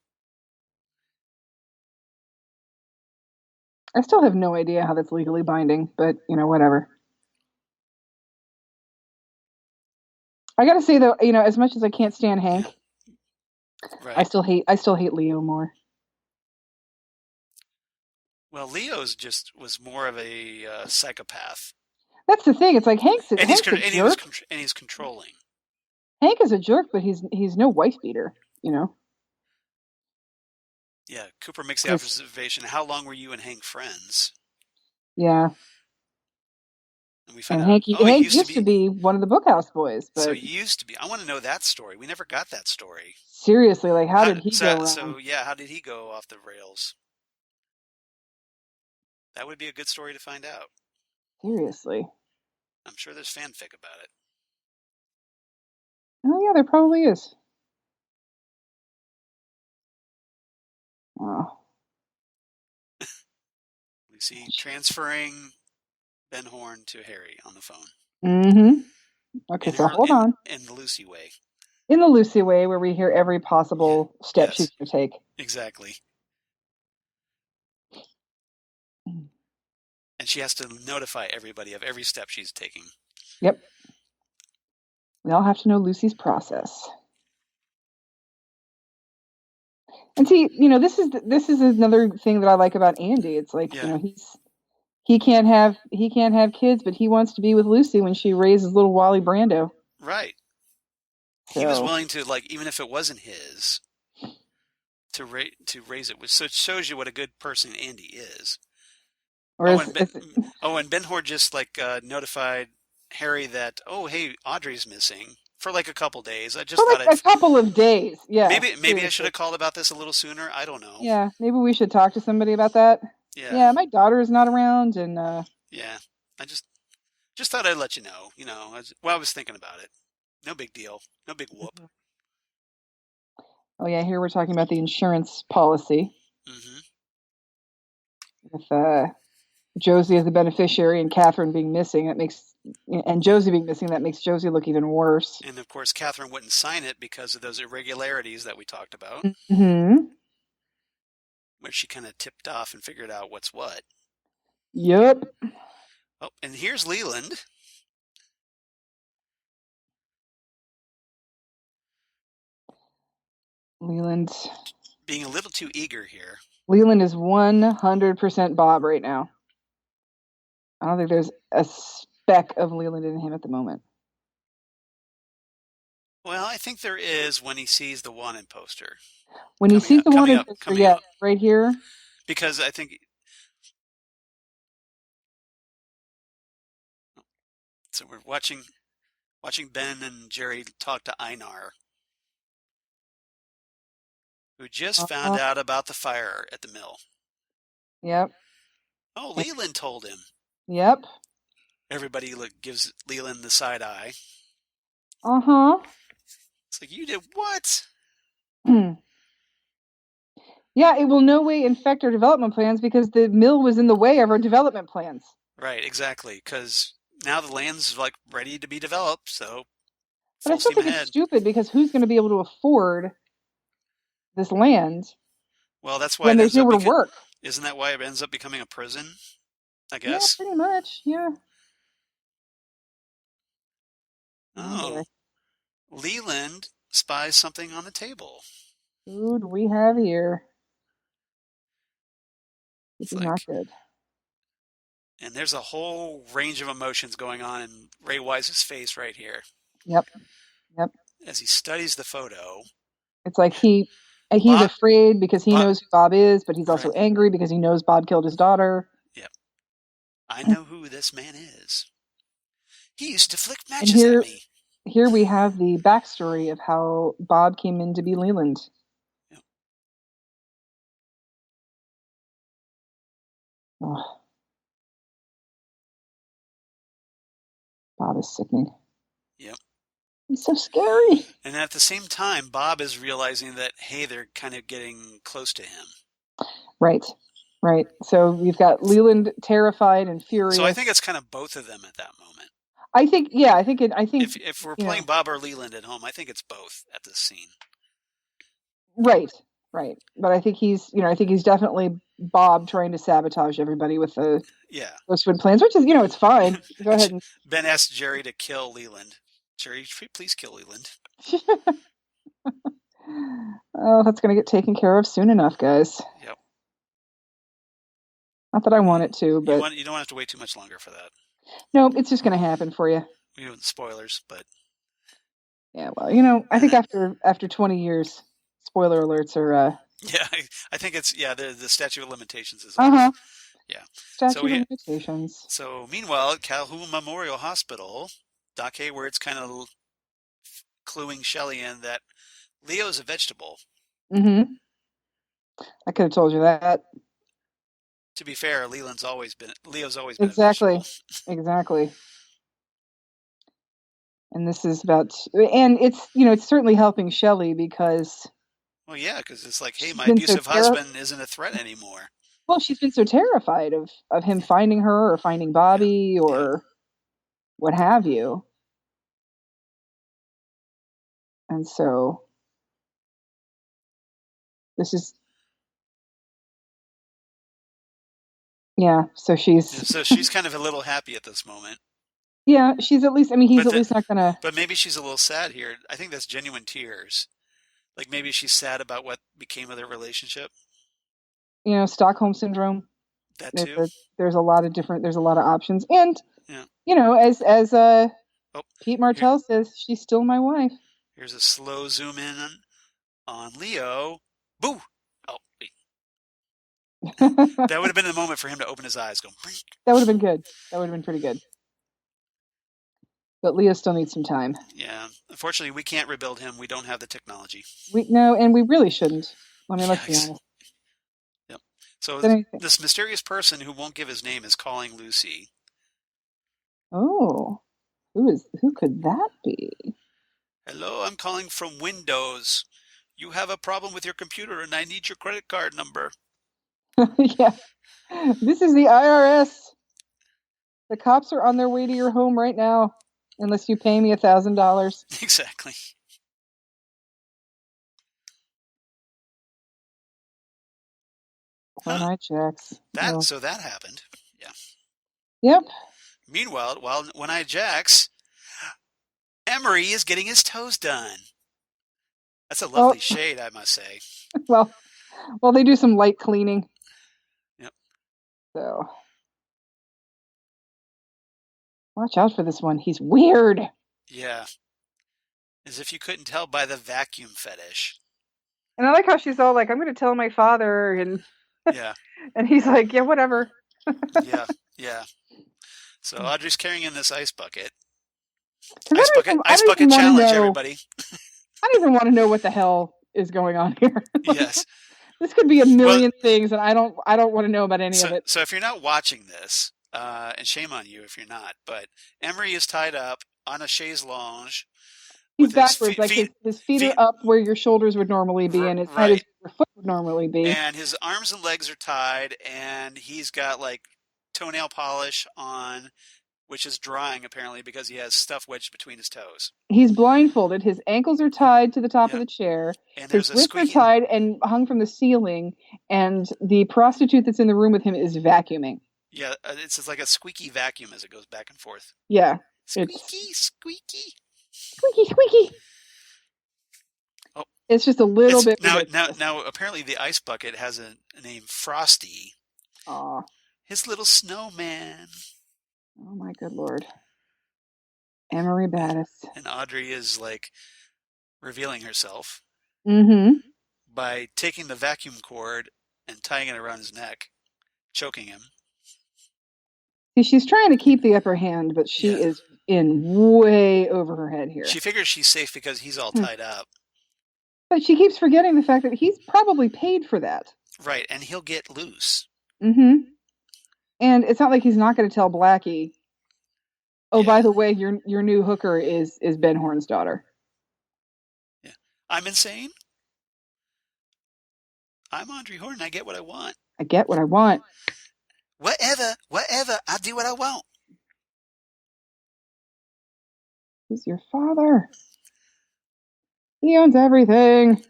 I still have no idea how that's legally binding, but whatever. I gotta say though, as much as I can't stand Hank, right. I still hate Leo more. Well, Leo's was more of a psychopath. That's the thing. It's like Hank's and he's controlling. Hank is a jerk, but he's no wife beater, Yeah, Cooper makes the observation. How long were you and Hank friends? Yeah. And we find out. Hank used to be one of the Bookhouse boys. But so he used to be. I want to know that story. We never got that story. Seriously, how did he go wrong? So yeah, how did he go off the rails? That would be a good story to find out. Seriously. I'm sure there's fanfic about it. Oh yeah, there probably is. Oh. Lucy transferring Ben Horn to Harry on the phone. Mm-hmm. Okay, so hold on. In the Lucy way. In the Lucy way, where we hear every possible step she's going to take. Exactly. And she has to notify everybody of every step she's taking. Yep. We all have to know Lucy's process. And see, this is another thing that I like about Andy. It's like, he can't have kids, but he wants to be with Lucy when she raises little Wally Brando. Right. So. He was willing to, like, even if it wasn't his, to raise it. So it shows you what a good person Andy is. And Ben Horn just notified Harry that, oh, hey, Audrey's missing for like a couple days. I just thought a couple of days. Yeah. Maybe I should have called about this a little sooner. I don't know. Yeah, maybe we should talk to somebody about that. Yeah. Yeah, my daughter is not around, and yeah, I just thought I'd let you know. I was thinking about it. No big deal. No big whoop. Oh yeah, here we're talking about the insurance policy. Mm-hmm. With Josie as the beneficiary and Catherine being missing, and Josie being missing, that makes Josie look even worse. And of course, Catherine wouldn't sign it because of those irregularities that we talked about. Mm-hmm. Where she kind of tipped off and figured out what's what. Yep. Oh, and here's Leland. Leland being a little too eager here. Leland is 100% Bob right now. I don't think there's a speck of Leland in him at the moment. Well, I think there is when he sees the wanted poster. When he sees the wanted poster, yeah, right here. Because I think... So we're watching Ben and Jerry talk to Einar, who just found out about the fire at the mill. Yep. Oh, Leland told him. Yep. Everybody gives Leland the side eye. Uh-huh. It's like, you did what? Yeah, it will no way infect our development plans because the mill was in the way of our development plans. Right, exactly. Because now the land's ready to be developed, so. But I still think it's stupid because who's going to be able to afford this land? Well, that's why when there's nowhere to work. Isn't that why it ends up becoming a prison? I guess. Yeah, pretty much. Yeah. Oh, Leland spies something on the table. Who do we have here? This is not good. And there's a whole range of emotions going on in Ray Wise's face right here. Yep. Yep. As he studies the photo. It's like he's afraid because he knows who Bob is, but he's also angry because he knows Bob killed his daughter. Yep. I know who this man is. He used to flick matches at me. Here we have the backstory of how Bob came in to be Leland. Yep. Oh. Bob is sickening. Yep. He's so scary. And at the same time, Bob is realizing that, hey, they're kind of getting close to him. Right. Right. So we've got Leland terrified and furious. So I think it's kind of both of them at that moment. I think if we're playing Bob or Leland at home, I think it's both at this scene. Right. Right. But I think he's definitely Bob trying to sabotage everybody with the Ghostwood plans, which is, it's fine. Go ahead. Ben asked Jerry to kill Leland. Jerry, please kill Leland. Oh, that's going to get taken care of soon enough, guys. Yep. Not that I want it to, but... You don't have to wait too much longer for that. No, it's just going to happen for you. Spoilers, but... Yeah, well, I think after 20 years, spoiler alerts are... Yeah, I think it's... Yeah, the statute of limitations is... Uh-huh. Yeah. Statute of limitations. So, meanwhile, at Calhoun Memorial Hospital, Doc Hayward's kind of cluing Shelley in that Leo's a vegetable. Mm-hmm. I could have told you that. To be fair, Leo's always been exactly. a vegetable. Exactly. And this is about, and it's certainly helping Shelley because Well, yeah, because it's like, hey, my been so abusive husband isn't a threat anymore. Well, she's been so terrified of him finding her or finding Bobby or what have you. And so this is, so she's kind of a little happy at this moment. Yeah, she's at least, he's at least not gonna. But maybe she's a little sad here. I think that's genuine tears. Like maybe she's sad about what became of their relationship. Stockholm syndrome. That too. There's a lot of options. And, as Pete Martell says, she's still my wife. Here's a slow zoom in on Leo. Boo! Oh, wait. That would have been the moment for him to open his eyes. That would have been good. That would have been pretty good. But Leo still needs some time. Yeah. Unfortunately, we can't rebuild him. We don't have the technology. And we really shouldn't. let's be honest. Yep. So this mysterious person who won't give his name is calling Lucy. Oh. Who could that be? Hello, I'm calling from Windows. You have a problem with your computer and I need your credit card number. Yeah. This is the IRS. The cops are on their way to your home right now, unless you pay me $1,000. Exactly. Poor night Jacks. So that happened. Yeah. Yep. Meanwhile, One Eye Jacks, Emery is getting his toes done. That's a lovely shade, I must say. Well, they do some light cleaning. Yep. So watch out for this one. He's weird. Yeah. As if you couldn't tell by the vacuum fetish. And I like how she's all like, I'm going to tell my father. And yeah. And he's like, yeah, whatever. Yeah. So Audrey's carrying in this ice bucket. Ice bucket challenge, everybody. I don't even want to know what the hell is going on here. Yes. This could be a million things, and I don't want to know about any of it. So if you're not watching this, and shame on you if you're not, but Emery is tied up on a chaise lounge. He's backwards, his feet are up where your shoulders would normally be, and his head is where your foot would normally be. And his arms and legs are tied, and he's got like toenail polish on, which is drying apparently because he has stuff wedged between his toes. He's blindfolded. His ankles are tied to the top of the chair. And his wrists are tied and hung from the ceiling, and the prostitute that's in the room with him is vacuuming. Yeah, it's like a squeaky vacuum as it goes back and forth. Yeah. Squeaky. Squeaky, squeaky. Oh. It's just a little bit. Now, apparently the ice bucket has a name, Frosty. Aw. His little snowman. Oh my good Lord. Emery Battis. And Audrey is like revealing herself. Mm-hmm. By taking the vacuum cord and tying it around his neck, choking him. See, she's trying to keep the upper hand, but she is in way over her head here. She figures she's safe because he's all tied up. But she keeps forgetting the fact that he's probably paid for that. Right, and he'll get loose. Mm-hmm. And it's not like he's not going to tell Blackie, by the way, your new hooker is Ben Horn's daughter. Yeah. I'm insane. I'm Audrey Horn. I get what I want. Whatever. I do what I want. He's your father. He owns everything.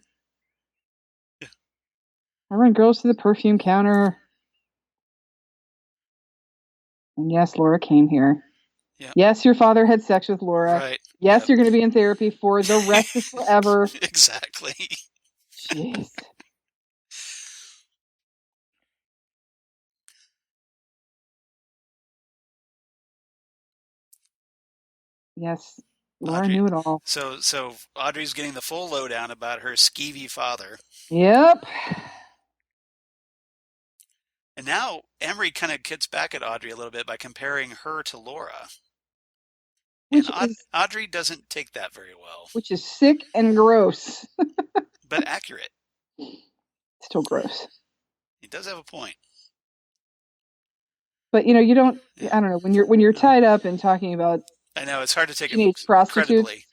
Yeah. I run girls to the perfume counter. And yes, Laura came here. Yep. Yes, your father had sex with Laura. Right. Yes, you're going to be in therapy for the rest of forever. Exactly. Jeez. Yes, Laura knew it all. So Audrey's getting the full lowdown about her skeevy father. Yep. And now Emery kind of gets back at Audrey a little bit by comparing her to Laura. Audrey doesn't take that very well. Which is sick and gross. But accurate. Still gross. He does have a point. But you don't. I don't know when you're tied up and talking about. I know it's hard to take it credibly.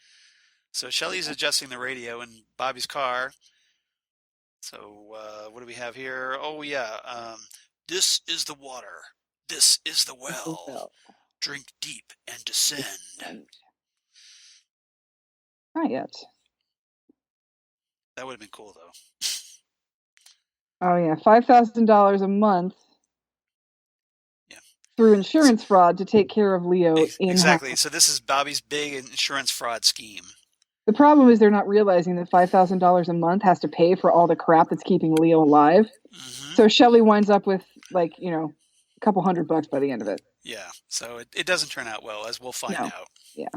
So Shelley's adjusting the radio in Bobby's car. So, what do we have here? Oh, yeah. This is the water. This is the well. Drink deep and descend. Not yet. That would have been cool, though. Oh, yeah. $5,000 a month. Yeah. Through insurance fraud to take care of Leo in-house. Exactly. So this is Bobby's big insurance fraud scheme. The problem is they're not realizing that $5,000 a month has to pay for all the crap that's keeping Leo alive. Mm-hmm. So Shelley winds up with, like, a couple $100 by the end of it. Yeah. So it doesn't turn out well, as we'll find out. Yeah.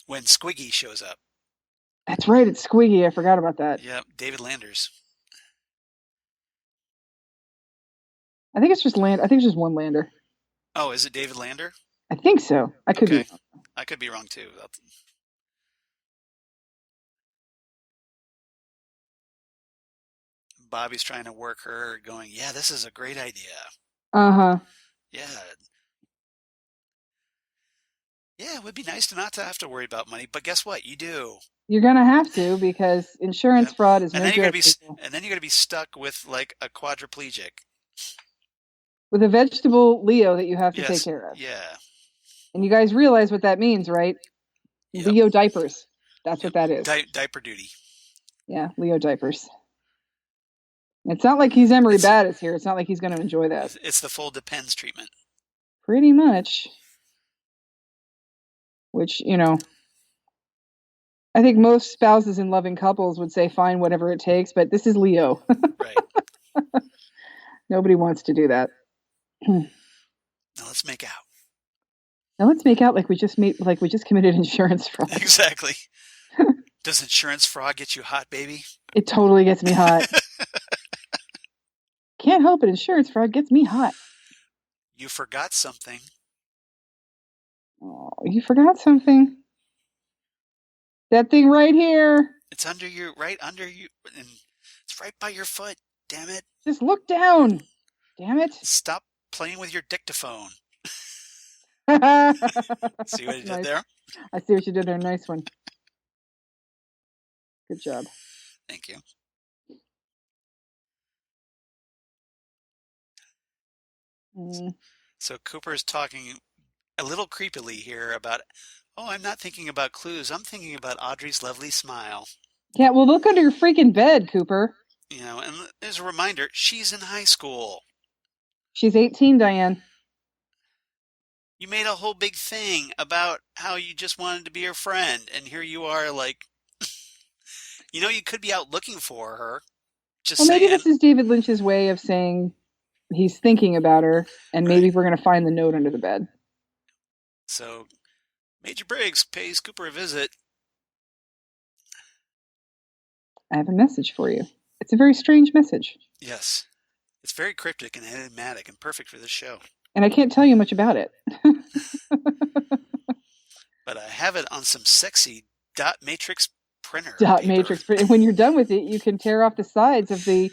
When Squiggy shows up. That's right. It's Squiggy. I forgot about that. Yep. David Landers. I think it's just one Lander. Oh, is it David Lander? I think so. I could be. I could be wrong too. Bobby's trying to work her, going, "Yeah, this is a great idea." Uh-huh. Yeah. Yeah, it would be nice to not have to worry about money, but guess what? You do. You're gonna have to, because insurance fraud is no joke. And then you're gonna be stuck with like a quadriplegic. With a vegetable Leo that you have to take care of. Yeah. And you guys realize what that means, right? Yep. Leo diapers. That's what that is. Diaper duty. Yeah, Leo diapers. It's not like he's Emery Battis here. It's not like he's going to enjoy that. It's the full depends treatment. Pretty much. Which, I think most spouses in loving couples would say, fine, whatever it takes, but this is Leo. Right. Nobody wants to do that. Now let's make out. Like we just committed insurance fraud. Exactly. Does insurance fraud get you hot, baby? It totally gets me hot. Can't help it. Insurance fraud gets me hot. You forgot something. Oh, you forgot something. That thing right here. It's right under you, and it's right by your foot. Damn it. Just look down. Damn it. Stop playing with your dictaphone. See what you did there? I see what you did there. Nice one. Good job. Thank you. So Cooper's talking a little creepily here about, I'm not thinking about clues. I'm thinking about Audrey's lovely smile. Yeah, well, look under your freaking bed, Cooper. And as a reminder, she's in high school. She's 18, Diane. You made a whole big thing about how you just wanted to be her friend, and here you are, like, you could be out looking for her. Maybe this is David Lynch's way of saying he's thinking about her, and maybe we're going to find the note under the bed. So, Major Briggs pays Cooper a visit. I have a message for you. It's a very strange message. Yes. It's very cryptic and enigmatic and perfect for this show. And I can't tell you much about it. But I have it on some sexy dot matrix printer. And when you're done with it, you can tear off the sides of the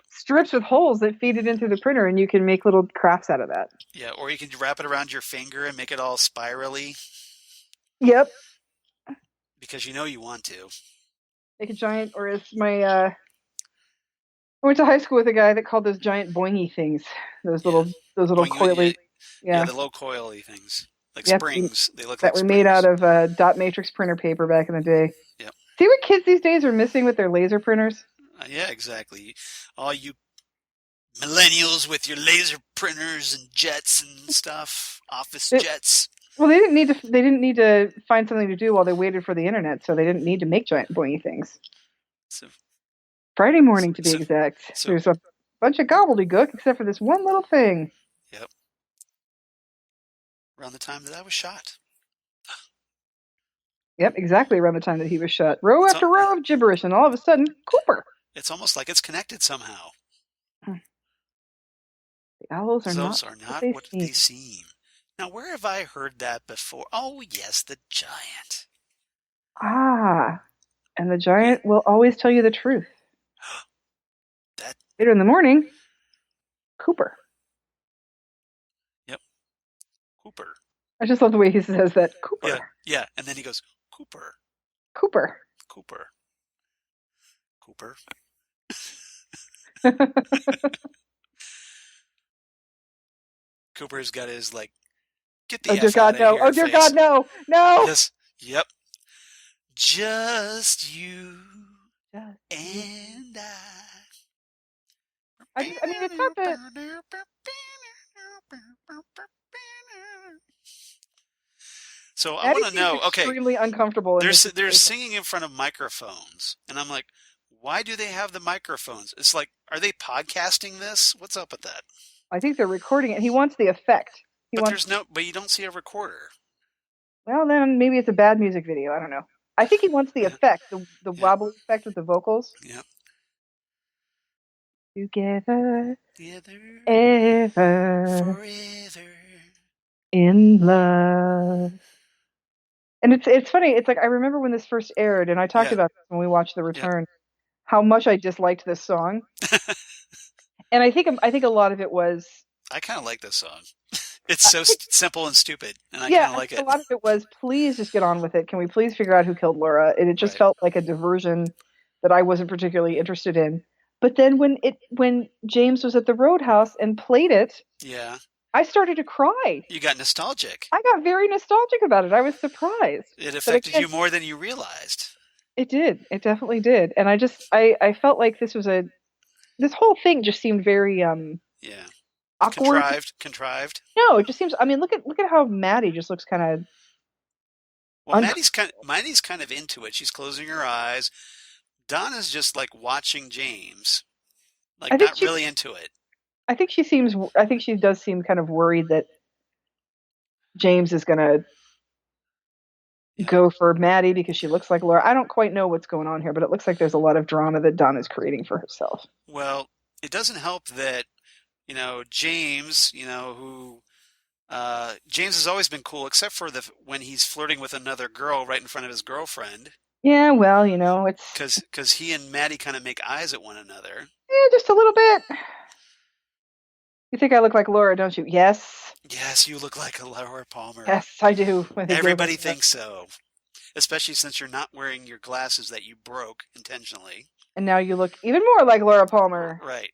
strips with holes that feed it into the printer, and you can make little crafts out of that. Yeah, or you can wrap it around your finger and make it all spirally. Yep. Because you want to. Make a giant, or as I went to high school with a guy that called those giant boingy things. Those little coily. Yeah, the low coily things. Like springs. They look like that we made out of dot matrix printer paper back in the day. Yep. See what kids these days are missing with their laser printers? Yeah, exactly. All you millennials with your laser printers and jets and stuff, office jets. Well, they didn't need to find something to do while they waited for the internet, so they didn't need to make giant boingy things. So, Friday morning, to be exact. There's a bunch of gobbledygook, except for this one little thing. Yep. Around the time that I was shot. Yep, exactly around the time that he was shot. Row after row of gibberish, and all of a sudden, Cooper. It's almost like it's connected somehow. The owls are not what they seem. Now, where have I heard that before? Oh, yes, the giant. Ah, and the giant will always tell you the truth. Later in the morning, Cooper. Yep, Cooper. I just love the way he says that, Cooper. Yeah, and then he goes, Cooper. Cooper. Cooper. Cooper. Cooper's got his, like, get Oh the dear F out God, of no! here Oh dear face. God, no! No! Yes. Yep. Just you Just and I mean, it's not that. So I Maddie want to seems know, okay, extremely uncomfortable in this they're situation. singing in front of microphones, and I'm like, why do they have the microphones? It's like, are they podcasting this? What's up with that? I think they're recording it. He wants the effect. But you don't see a recorder. Well, then maybe it's a bad music video. I don't know. I think he wants the Yeah, effect, the yeah, wobbly effect with the vocals. yeah. Together, Together ever forever. in love. And it's funny. It's like I remember when this first aired, and I talked Yeah, about this when we watched The yeah. Return, how much I disliked this song. And I think a lot of it was. I kind of like this song. It's so simple and stupid, and I Yeah, kind of like a it. lot of it was, please just get on with it. Can we please figure out who killed Laura? And it just Right. felt like a diversion that I wasn't particularly interested in. But then when James was at the Roadhouse and played it, Yeah. I started to cry. You got nostalgic. I got very nostalgic about it. I was surprised. It But affected again, you more than you realized. it did. It definitely did. And I felt like this whole thing just seemed very Yeah. awkward. Contrived. No, it just seems. I mean, look at how Maddie just looks kind of. Well, Maddie's kind of into it. She's closing her eyes. Donna's just like watching James, like not really into it. I think she does seem kind of worried that James is going to go for Maddie because she looks like Laura. I don't quite know what's going on here, but it looks like there's a lot of drama that Donna's creating for herself. Well, it doesn't help that, James, who James has always been cool, except for when he's flirting with another girl right in front of his girlfriend. Yeah, well, it's because he and Maddie kind of make eyes at one another. Yeah, just a little bit. You think I look like Laura, don't you? Yes. Yes, you look like a Laura Palmer. Yes, I do. Everybody thinks so, especially since you're not wearing your glasses that you broke intentionally. And now you look even more like Laura Palmer. Right.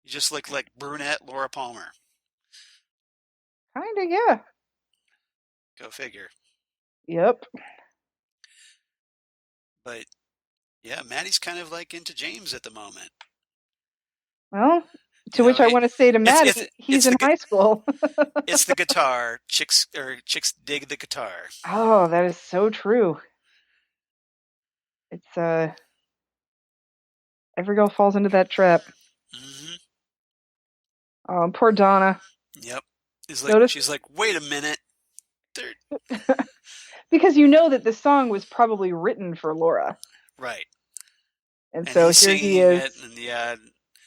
You just look like brunette Laura Palmer. Kinda, yeah. Go figure. Yep. But yeah, Maddie's kind of like into James at the moment. Well, to which I want to say to Maddie, he's in high school. It's the guitar. Chicks dig the guitar. Oh, that is so true. It's every girl falls into that trap. Mm-hmm. Oh, poor Donna. Yep. She's like, wait a minute. Because you know that this song was probably written for Laura. Right. And so here he is.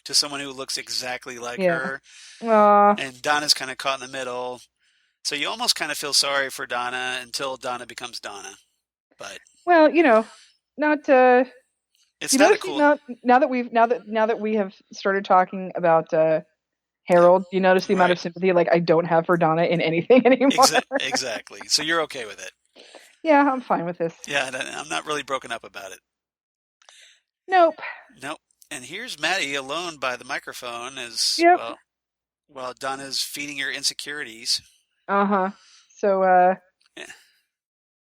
To someone who looks exactly like her. Aww. And Donna's kind of caught in the middle. So you almost kind of feel sorry for Donna until Donna becomes Donna. But well, not it's not cool. Now that we have started talking about Harold, you notice the amount of sympathy like I don't have for Donna in anything anymore. Exactly. So you're okay with it. Yeah, I'm fine with this. Yeah, I'm not really broken up about it. Nope. And here's Maddie alone by the microphone while Donna's feeding her insecurities. Uh-huh. So yeah.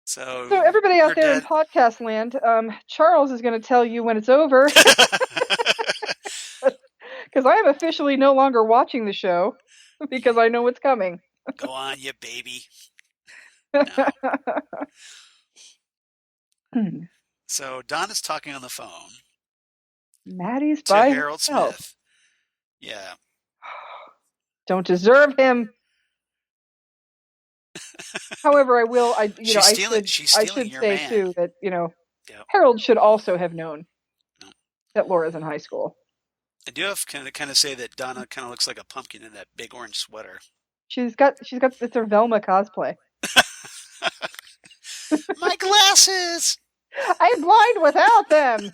So everybody out there in podcast land, Charles is going to tell you when it's over. Because I am officially no longer watching the show because I know what's coming. Go on, you baby. So Donna's talking on the phone. Maddie's by Harold herself. Smith. Yeah. Don't deserve him. However, I should say too that Harold should also have known that Laura's in high school. I do have to kind of say that Donna kind of looks like a pumpkin in that big orange sweater. She's got it's her Velma cosplay. My glasses. I'm blind without them.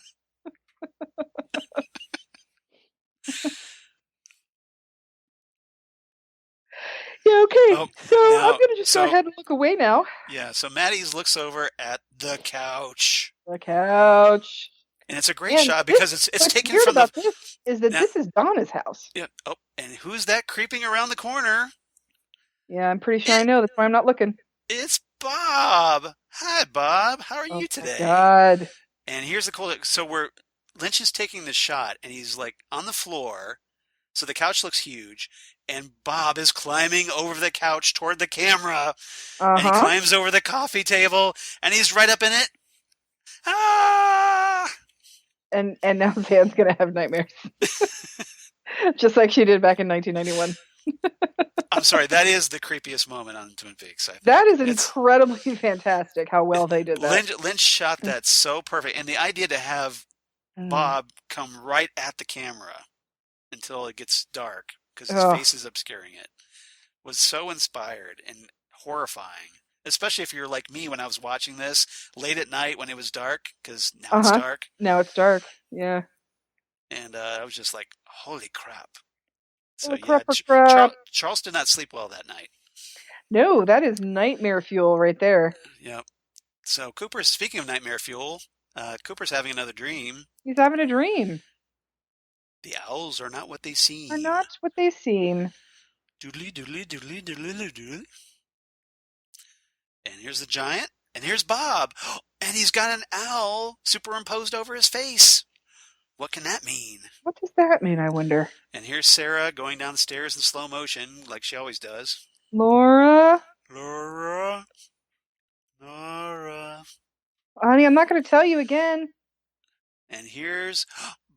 Yeah, okay. I'm going to just go ahead and look away now. Yeah, so Maddie looks over at the couch. The couch. And it's a great And shot because it's what's taken weird from the. about this is that Now, this is Donna's house. yeah. Oh, and who's that creeping around the corner? Yeah, I'm pretty sure I know. That's why I'm not looking. It's Bob. Hi, Bob. How are Oh you my today? God. And here's the cool. So Lynch is taking the shot, and he's like on the floor. So the couch looks huge, and Bob is climbing over the couch toward the camera, and he climbs over the coffee table, and he's right up in it. Ah! And now Xan's gonna have nightmares, just like she did back in 1991. I'm sorry, that is the creepiest moment on Twin Peaks. I think. That is incredibly fantastic. How well they did that. Lynch shot that so perfect, and the idea to have Bob come right at the camera until it gets dark because his face is obscuring it was so inspired and horrifying. Especially if you're like me when I was watching this late at night when it was dark, because now it's dark. Now it's dark, yeah. And I was just like, holy crap. So crap. Charles did not sleep well that night. No, that is nightmare fuel right there. Yep. So speaking of nightmare fuel, Cooper's having another dream. He's having a dream. The owls are not what they seem. Are not what they seem. Doodly, doodly, doodly, doodly, doodly. And here's the giant, and here's Bob. And he's got an owl superimposed over his face. What can that mean? What does that mean, I wonder? And here's Sarah going down the stairs in slow motion, like she always does. Laura. Honey, I'm not going to tell you again. And here's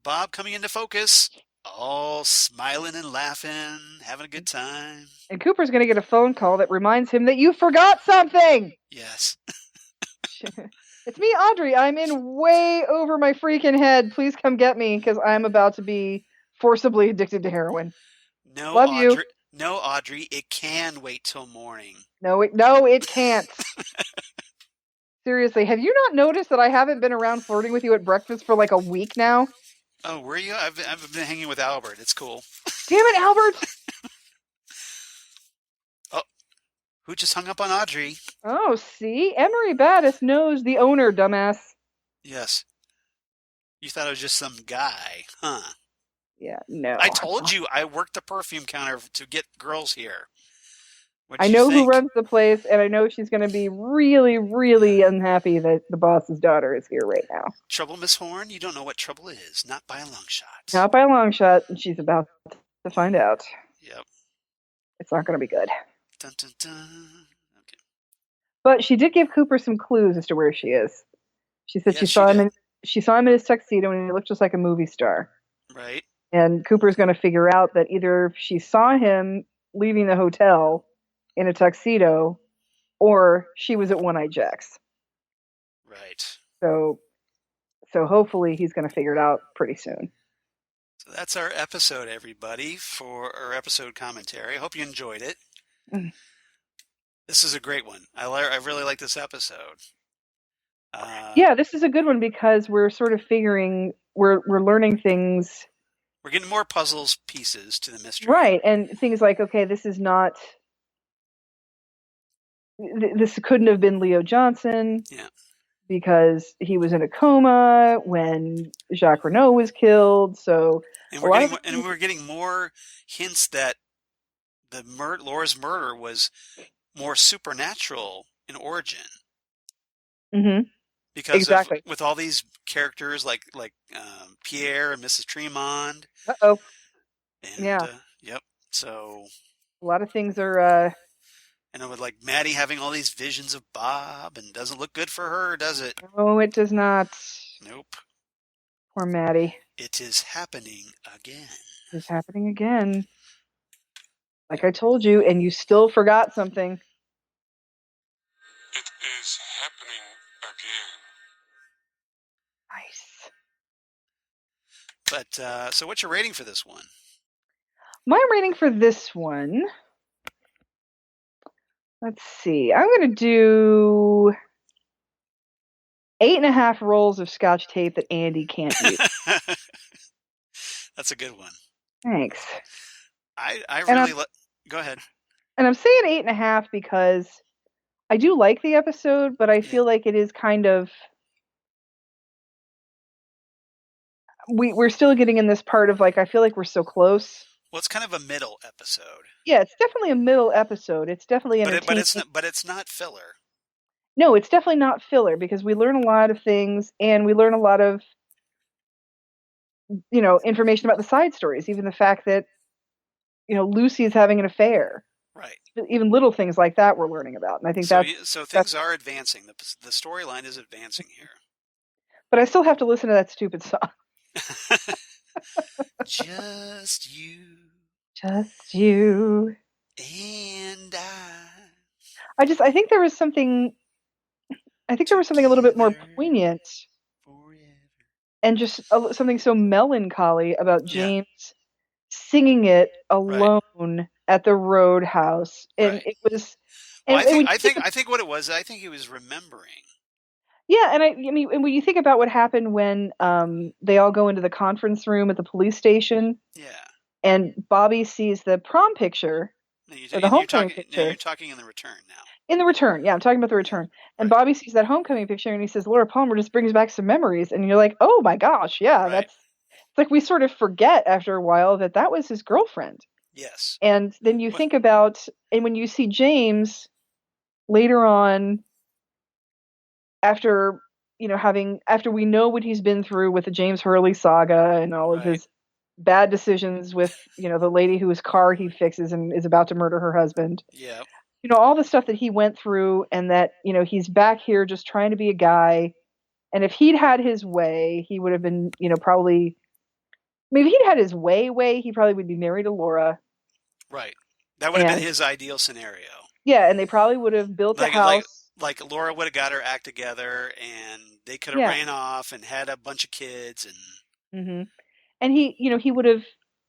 Bob coming into focus, all smiling and laughing, having a good time. And Cooper's going to get a phone call that reminds him that you forgot something. Yes. It's me, Audrey. I'm in way over my freaking head. Please come get me because I'm about to be forcibly addicted to heroin. Love you. No, Audrey. It can wait till morning. No, it can't. Seriously, have you not noticed that I haven't been around flirting with you at breakfast for like a week now? Oh, were you? I've been hanging with Albert. It's cool. Damn it, Albert! Oh, who just hung up on Audrey? Oh, see? Emery Battis knows the owner, dumbass. Yes. You thought it was just some guy, huh? Yeah, no. I told you I worked the perfume counter to get girls here. I know who runs the place, and I know she's going to be really, really unhappy that the boss's daughter is here right now. Trouble, Miss Horn? You don't know what trouble is. Not by a long shot. Not by a long shot, and she's about to find out. Yep. It's not going to be good. Dun, dun, dun. Okay. But she did give Cooper some clues as to where she is. She said she saw him in his tuxedo, and he looked just like a movie star. Right. And Cooper's going to figure out that either she saw him leaving the hotel in a tuxedo, or she was at One-Eye Jack's. Right. So hopefully he's going to figure it out pretty soon. So that's our episode, everybody, for our episode commentary. I hope you enjoyed it. This is a great one. I really like this episode. Yeah, this is a good one because we're sort of we're learning things. We're getting more puzzles pieces to the mystery. Right, and things like, okay, this couldn't have been Leo Johnson. Yeah. Because he was in a coma when Jacques Renault was killed. So, we're getting more hints that Laura's murder was more supernatural in origin. Mm-hmm. Because with all these characters like Pierre and Mrs. Tremond. Uh-oh. And, yeah. Yep. So a lot of things are. And with like Maddie having all these visions of Bob, and doesn't look good for her, does it? Oh, it does not. Nope. Poor Maddie. It is happening again. It's happening again. Like I told you, and you still forgot something. It is happening again. Nice. But, so what's your rating for this one? My rating for this one... Let's see. I'm going to do 8.5 rolls of Scotch tape that Andy can't use. That's a good one. Thanks. I really go ahead. And I'm saying 8.5 because I do like the episode, but I feel like it is kind of we're still getting in this part of like I feel like we're so close. Well, it's kind of a middle episode. Yeah, it's definitely a middle episode. It's definitely But entertaining. it's not filler. No, it's definitely not filler because we learn a lot of things and we learn a lot of information about the side stories. Even the fact that Lucy's having an affair. Right. Even little things like that we're learning about, and I think so things are advancing. The storyline is advancing here. But I still have to listen to that stupid song. Just you. Just you. And I think there was something. I think there was something a little bit more poignant, forever. And just something so melancholy about James singing it alone at the Roadhouse, and it was. Well, I think what it was, I think he was remembering. Yeah, and I mean, and when you think about what happened when they all go into the conference room at the police station, and Bobby sees the prom picture, or the homecoming picture. You're talking in the return now. In the return, yeah, I'm talking about the return. And Bobby sees that homecoming picture, and he says, "Laura Palmer just brings back some memories." And you're like, "Oh my gosh, yeah, it's like we sort of forget after a while that was his girlfriend." Yes. And then you think about, and when you see James later on, after we know what he's been through with the James Hurley saga and all of his bad decisions with the lady whose car he fixes and is about to murder her husband. Yeah. All the stuff that he went through, and that he's back here just trying to be a guy. And if he'd had his way, he would have been probably, maybe he'd had his way, he probably would be married to Laura. Right. That would have been his ideal scenario. Yeah, and they probably would have built a house. Like Laura would have got her act together, and they could have ran off and had a bunch of kids, and he would have,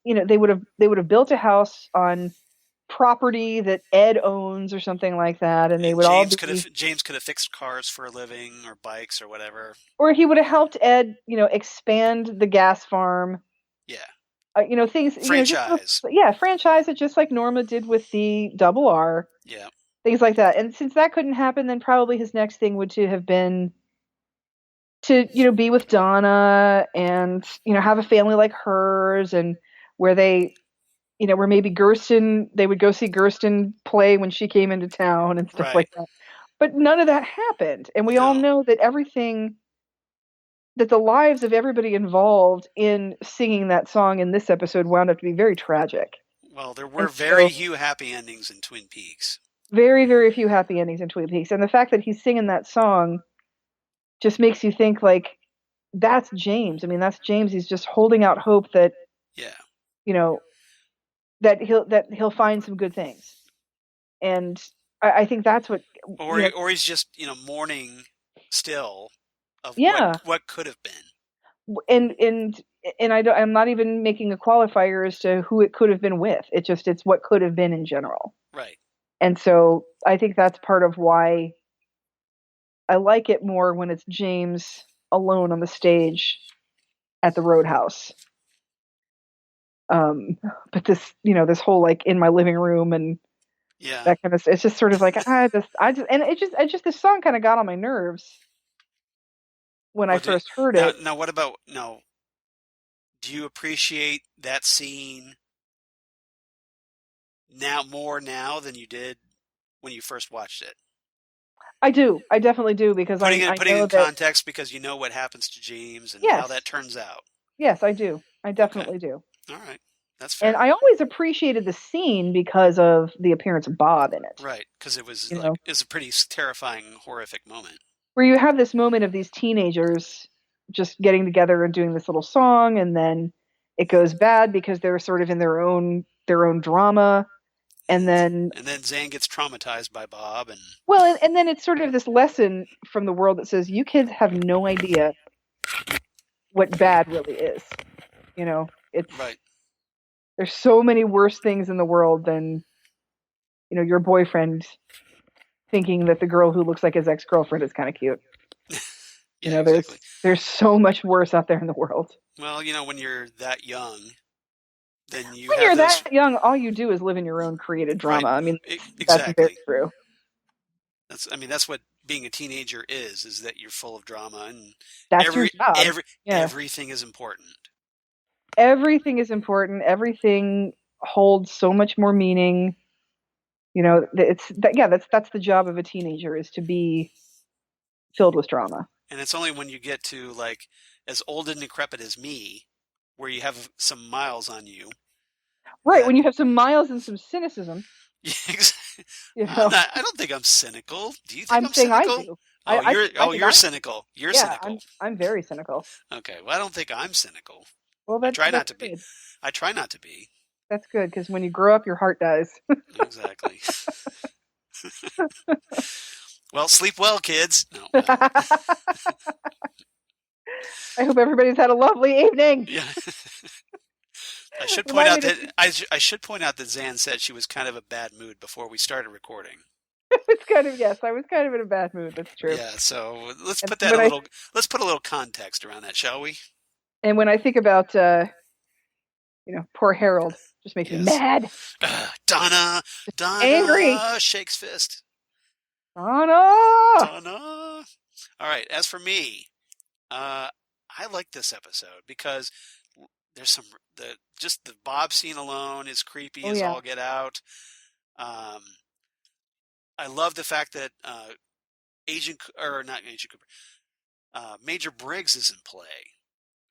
they would have built a house on property that Ed owns or something like that, and they would James could have fixed cars for a living or bikes or whatever. Or he would have helped Ed, expand the gas farm. Yeah. Things. Franchise. Franchise it just like Norma did with the Double R. Yeah. Things like that. And since that couldn't happen, then probably his next thing would have been to, be with Donna and, have a family like hers, and where they, where maybe they would go see Gersten play when she came into town and stuff like that. But none of that happened. And we all know that that the lives of everybody involved in singing that song in this episode wound up to be very tragic. Well, there were very few happy endings in Twin Peaks. Very, very few happy endings in Twin Peaks. And the fact that he's singing that song just makes you think, like, that's James. I mean, that's James. He's just holding out hope that, that he'll find some good things. And I think that's what... Or he's just, mourning still of what could have been. And I'm not even making a qualifier as to who it could have been with. It's what could have been in general. Right. And so I think that's part of why I like it more when it's James alone on the stage at the Roadhouse. But this whole like in my living room and that kind of, it's just sort of like this song kind of got on my nerves when I first heard it. Now, what about do you appreciate that scene more now than you did when you first watched it? I do. I definitely do, because putting it in context, because you know what happens to James and how that turns out. Yes, I do. I definitely do. All right. That's fair. And I always appreciated the scene because of the appearance of Bob in it. Right, because it was it's a pretty terrifying, horrific moment. Where you have this moment of these teenagers just getting together and doing this little song, and then it goes bad because they're sort of in their own drama. And then Xan gets traumatized by Bob, and then it's sort of this lesson from the world that says you kids have no idea what bad really is. It's right. There's so many worse things in the world than your boyfriend thinking that the girl who looks like his ex-girlfriend is kind of cute. Exactly. There's so much worse out there in the world. Well, when you're that young. When you're that young, all you do is live in your own created drama. Right. I mean, exactly. That's very true. That's what being a teenager is that you're full of drama, and that's your job. Everything is important. everything is important. Everything holds so much more meaning. That's the job of a teenager, is to be filled with drama. And it's only when you get to like as old and decrepit as me, where you have some miles on you. Right, when you have some miles and some cynicism. I don't think I'm cynical. Do you think I'm saying cynical? I do. You're cynical. You're cynical. I'm very cynical. Okay, well, I don't think I'm cynical. Well, I try not to good. be. I try not to be. That's good, because when you grow up, your heart dies. Exactly. Well, sleep well, kids. No. I hope everybody's had a lovely evening. Yeah. I should point out that Xan said she was kind of a bad mood before we started recording. Yes, I was kind of in a bad mood. That's true. Yeah, so let's put a little context around that, shall we? And when I think about poor Harold, just makes me mad. Donna angry. Shakes fist. Donna. All right, as for me, I like this episode because there's the Bob scene alone is creepy as all get out. I love the fact that Major Briggs is in play,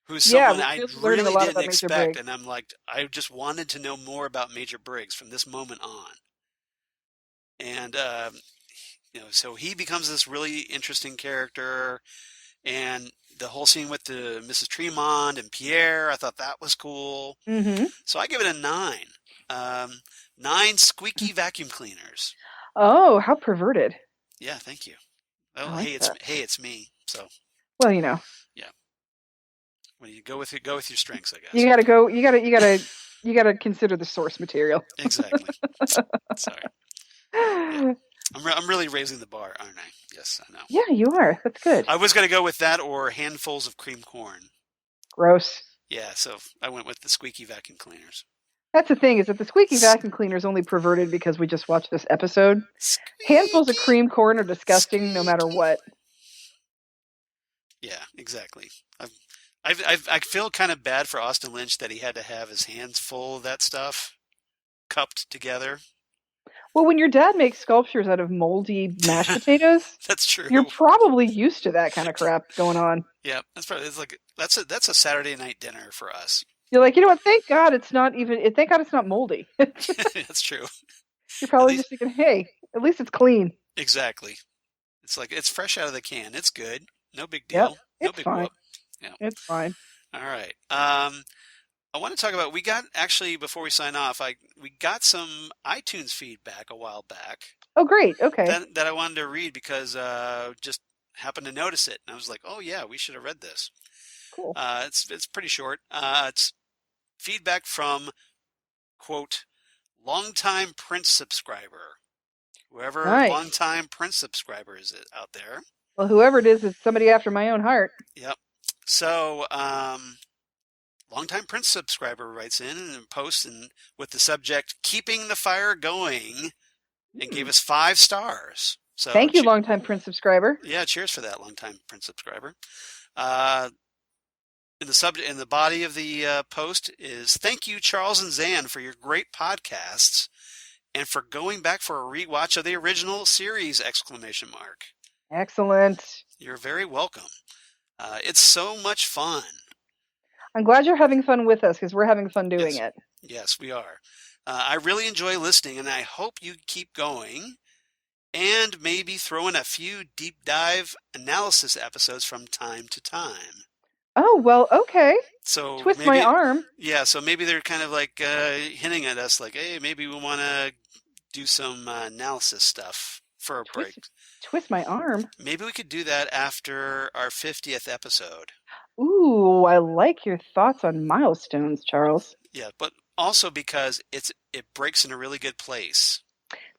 who's someone I really didn't expect, and I'm like, I just wanted to know more about Major Briggs from this moment on. And so he becomes this really interesting character, and the whole scene with the Mrs. Tremond and Pierre, I thought that was cool. Mm-hmm. So I give it a 9. 9 squeaky vacuum cleaners. Oh, how perverted! Yeah, thank you. Oh, it's me. So. Well, Yeah. When you go with your strengths, I guess. You gotta consider the source material. Exactly. Sorry. Yeah. I'm really raising the bar, aren't I? Yes, I know. Yeah, you are. That's good. I was going to go with that or handfuls of cream corn. Gross. Yeah, so I went with the squeaky vacuum cleaners. That's the thing, is that the squeaky vacuum cleaner is only perverted because we just watched this episode. Squeaky. Handfuls of cream corn are disgusting no matter what. Yeah, exactly. I feel kind of bad for Austin Lynch that he had to have his hands full of that stuff cupped together. Well, when your dad makes sculptures out of moldy mashed potatoes, that's true. You're probably used to that kind of crap going on. Yeah, that's a Saturday night dinner for us. You're like, you know what? Thank God it's not moldy. That's true. You're probably just thinking, hey, at least it's clean. Exactly. It's like it's fresh out of the can. It's good. No big deal. Yep, it's fine. Yeah. It's fine. All right. I want to talk about, before we sign off, we got some iTunes feedback a while back. Oh, great. Okay. That I wanted to read because just happened to notice it. And I was like, oh, yeah, we should have read this. Cool. It's pretty short. It's feedback from, quote, longtime Prince subscriber. Whoever longtime Prince subscriber is out there. Well, whoever it is somebody after my own heart. Yep. So, longtime Prince subscriber writes in and posts with the subject, keeping the fire going, and gave us 5 stars. So thank you, longtime Prince subscriber. Yeah, cheers for that, longtime Prince subscriber. In the body of the post is, thank you, Charles and Xan, for your great podcasts and for going back for a rewatch of the original series, ! Excellent. You're very welcome. It's so much fun. I'm glad you're having fun with us because we're having fun doing it. Yes, we are. I really enjoy listening, and I hope you keep going and maybe throw in a few deep dive analysis episodes from time to time. Oh, well, okay. So twist my arm. Yeah, so maybe they're kind of like hinting at us like, hey, maybe we want to do some analysis stuff for a break. Twist my arm? Maybe we could do that after our 50th episode. Ooh, I like your thoughts on milestones, Charles. Yeah, but also because it breaks in a really good place.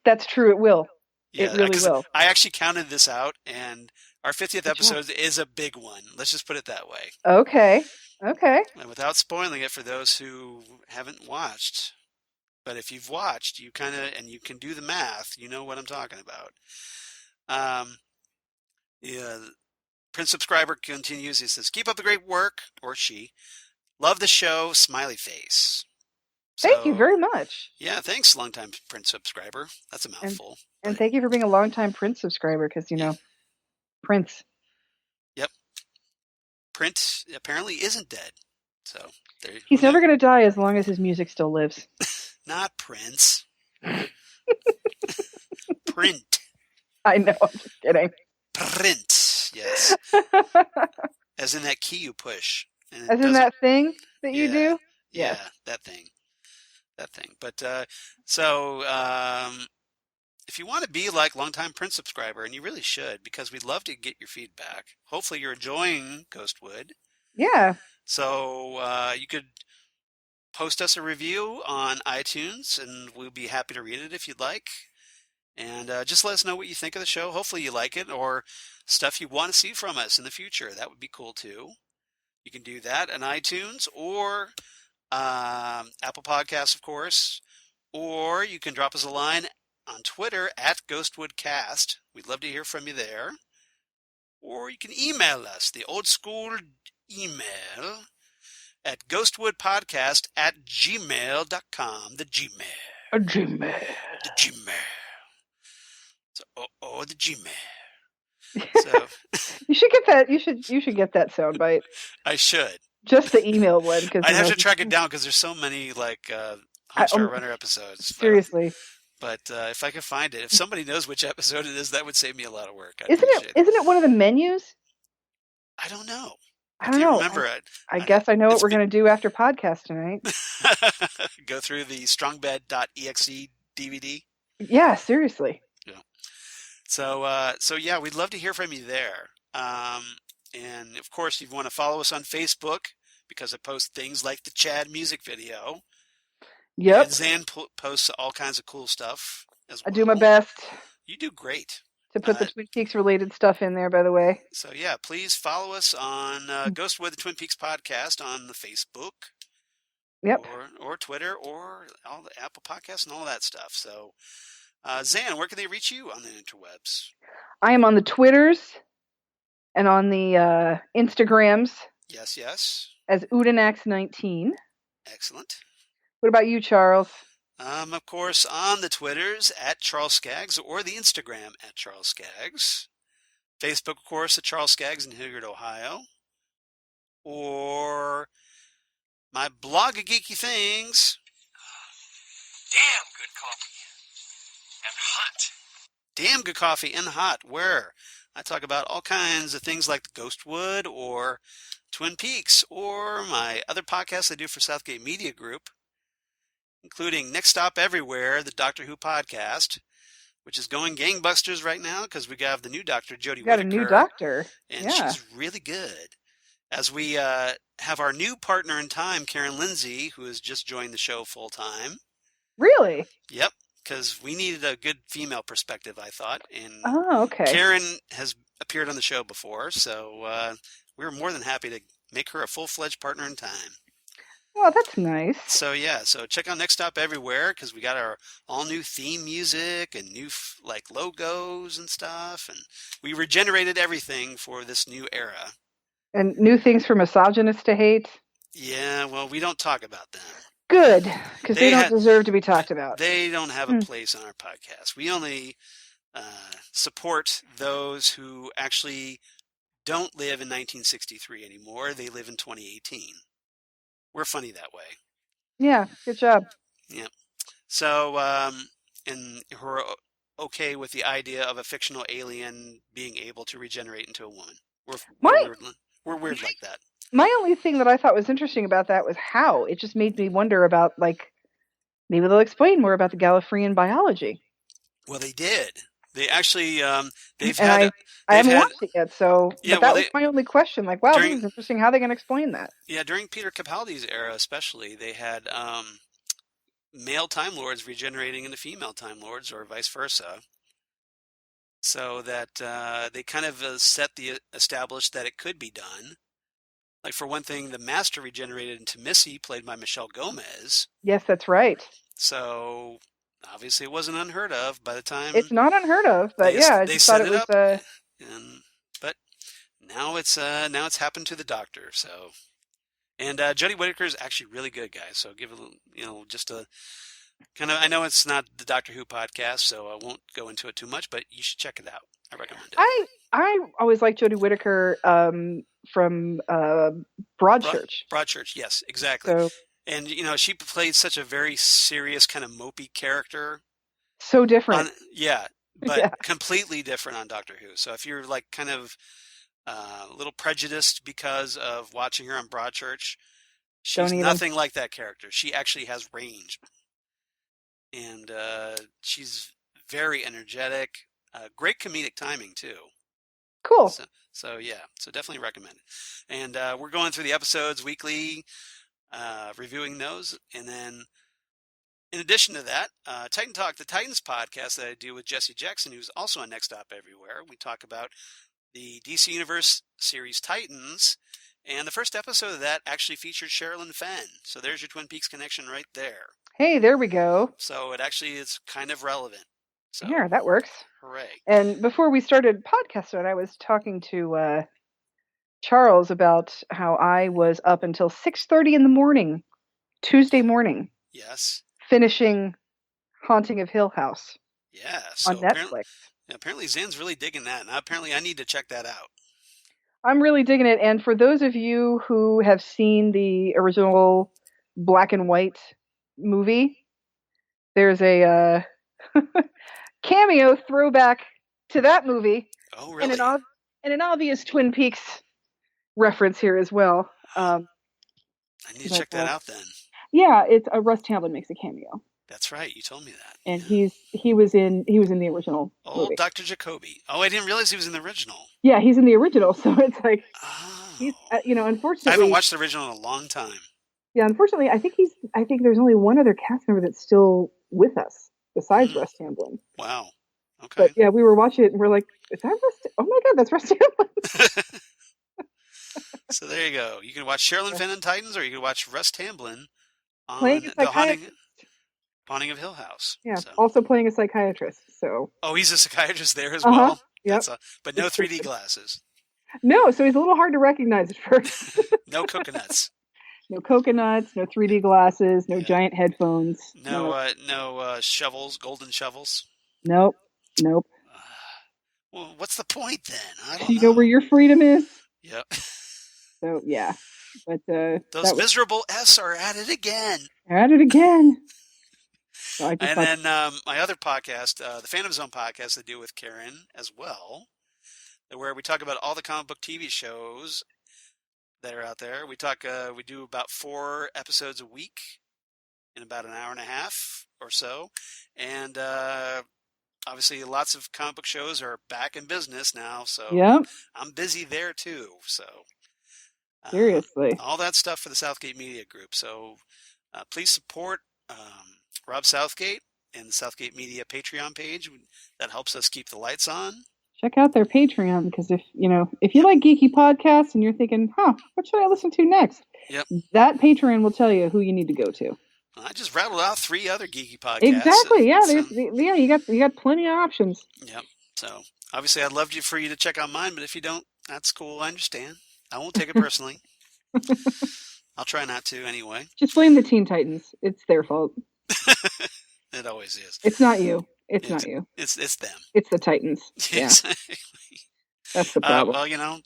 That's true, it will. Yeah, it really will. I actually counted this out, and our 50th episode is a big one. Let's just put it that way. Okay. And without spoiling it for those who haven't watched, but if you've watched, you and you can do the math, you know what I'm talking about. Yeah. Prince subscriber continues. He says, keep up the great work, or she. Love the show, smiley face. Thank you very much. Yeah, thanks, longtime Prince subscriber. That's a mouthful. And thank you for being a longtime Prince subscriber, because, Prince. Yep. Prince apparently isn't dead. So he's never going to die as long as his music still lives. Not Prince. Print. I know, I'm just kidding. Print, yes. As in that key you push. As in that thing that you do? Yeah, that thing. But, if you want to be like longtime Prince subscriber, and you really should, because we'd love to get your feedback. Hopefully you're enjoying Ghostwood. Yeah. So you could post us a review on iTunes, and we'll be happy to read it if you'd like. And just let us know what you think of the show. Hopefully you like it, or stuff you want to see from us in the future. That would be cool, too. You can do that on iTunes or Apple Podcasts, of course. Or you can drop us a line on Twitter at GhostwoodCast. We'd love to hear from you there. Or you can email us, the old school email, at ghostwoodpodcast@gmail.com. The Gmail. A Gmail. The Gmail. So, the Gmail. So you should get that. You should get that soundbite. I should. Just the email one, because I'd have to track it down because there's so many Homestar Runner episodes. Seriously. But if I could find it, if somebody knows which episode it is, that would save me a lot of work. Isn't it one of the menus? I don't know. I don't know. Remember it. I guess I know what we're going to do after podcast tonight. Go through the strongbed.exe DVD. Yeah, seriously. Yeah. So yeah, we'd love to hear from you there. And of course, you want to follow us on Facebook, because I post things like the Chad music video. Yep. And Xan posts all kinds of cool stuff as well. I do my best. You do great. To put the Twin Peaks related stuff in there, by the way. So yeah, please follow us on Ghostwood, the Twin Peaks podcast on the Facebook. Yep. Or Twitter, or all the Apple Podcasts and all that stuff. So, Xan, where can they reach you on the interwebs? I am on the Twitters and on the Instagrams. Yes. As Udinax19. Excellent. What about you, Charles? Of course, on the Twitters at Charles Skaggs, or the Instagram at Charles Skaggs. Facebook, of course, at Charles Skaggs in Hilliard, Ohio. Or my blog of geeky things. Damn good coffee. And hot. Damn good coffee and hot, where I talk about all kinds of things like the Ghostwood or Twin Peaks, or my other podcasts I do for Southgate Media Group, including Next Stop Everywhere, the Doctor Who podcast, which is going gangbusters right now because we have the new doctor, Jodie Whittaker. Got a new doctor. And she's really good. As we have our new partner in time, Karen Lindsay, who has just joined the show full time. Really? Yep, because we needed a good female perspective, I thought. And okay. Karen has appeared on the show before, so we're more than happy to make her a full-fledged partner in time. Well, that's nice. So yeah, check out Next Stop Everywhere, because we got our all-new theme music and new logos and stuff, and we regenerated everything for this new era. And new things for misogynists to hate? Yeah, well, we don't talk about them. Good, because they don't deserve to be talked about. They don't have a place on our podcast. We only support those who actually don't live in 1963 anymore. They live in 2018. We're funny that way. Yeah, good job. Yeah. So, and we're okay with the idea of a fictional alien being able to regenerate into a woman. We're weird like that. My only thing that I thought was interesting about that was how. It just made me wonder about, maybe they'll explain more about the Gallifreyan biology. Well, they did. They actually, I haven't watched it yet, so but that was my only question. Wow, this is interesting. How are they going to explain that? Yeah, during Peter Capaldi's era especially, they had male Time Lords regenerating into female Time Lords, or vice versa. So that they kind of established that it could be done. Like, for one thing, the Master regenerated into Missy, played by Michelle Gomez. Yes, that's right. So obviously it wasn't unheard of by the time. It's not unheard of, but I just thought it was. But now it's happened to the Doctor. So And Jodie Whittaker is actually really good, guys. So give it, just a kind of. I know it's not the Doctor Who podcast, so I won't go into it too much, but you should check it out. I recommend it. I always liked Jodie Whittaker from Broadchurch. Broadchurch, yes, exactly. So, and she played such a very serious kind of mopey character. So different. But completely different on Doctor Who. So if you're like kind of a little prejudiced because of watching her on Broadchurch, she's nothing like that character. She actually has range, and she's very energetic. Great comedic timing too. Cool. So definitely recommend it. And we're going through the episodes weekly, reviewing those, and then in addition to that, Titan Talk, the Titans podcast that I do with Jesse Jackson, who's also on Next Stop Everywhere. We talk about the DC Universe series Titans, and the first episode of that actually featured Sherilyn Fenn. So there's your Twin Peaks connection right there. Hey, there we go. So it actually is kind of relevant. So, yeah, that works. Hooray. And before we started podcasting, I was talking to Charles about how I was up until 6:30 in the morning, Tuesday morning. Yes. Finishing Haunting of Hill House. Yeah. So on Netflix. Apparently Zan's really digging that. And apparently I need to check that out. I'm really digging it. And for those of you who have seen the original black and white movie, there's a cameo throwback to that movie. Oh, really? And an obvious Twin Peaks reference here as well. I need to check that out then. Yeah, it's Russ Tamblyn makes a cameo. That's right. You told me that. And he was in the original. Oh, movie. Dr. Jacoby. Oh, I didn't realize he was in the original. Yeah, he's in the original. So it's like, he's unfortunately. I haven't watched the original in a long time. Yeah, unfortunately, I think there's only one other cast member that's still with us besides Russ Tamblyn. Wow. Okay. But yeah, we were watching it and we're like, is that Russ? Oh my God, that's Russ Tamblyn. So there you go. You can watch Sherilyn Fenn in Titans, or you can watch Russ Tamblyn on playing the Haunting of Hill House. Yeah, also playing a psychiatrist. So. Oh, he's a psychiatrist there as well. Yep. But no 3D glasses. No, so he's a little hard to recognize at first. No coconuts. No coconuts. No 3D glasses. No giant headphones. No shovels, golden shovels. Nope. Well, what's the point then? I don't know. You know where your freedom is? Yep. So yeah, but those miserable S are at it again. They're at it again. So and then my other podcast, the Phantom Zone podcast, I do with Karen as well, where we talk about all the comic book TV shows that are out there. We do about 4 episodes a week in about an hour and a half or so, and obviously lots of comic book shows are back in business now, so I'm busy there too. So. Seriously. All that stuff for the Southgate Media Group. So please support Rob Southgate and the Southgate Media Patreon page. That helps us keep the lights on. Check out their Patreon, because if you like geeky podcasts and you're thinking, what should I listen to next? Yep. That Patreon will tell you who you need to go to. I just rattled out 3 other geeky podcasts. Exactly. Yeah. You got plenty of options. Yep. So obviously I'd love for you to check out mine, but if you don't, that's cool. I understand. I won't take it personally. I'll try not to anyway. Just blame the Teen Titans. It's their fault. It always is. It's not you. It's not you. It's them. It's the Titans. Yeah. Exactly. That's the problem. Well,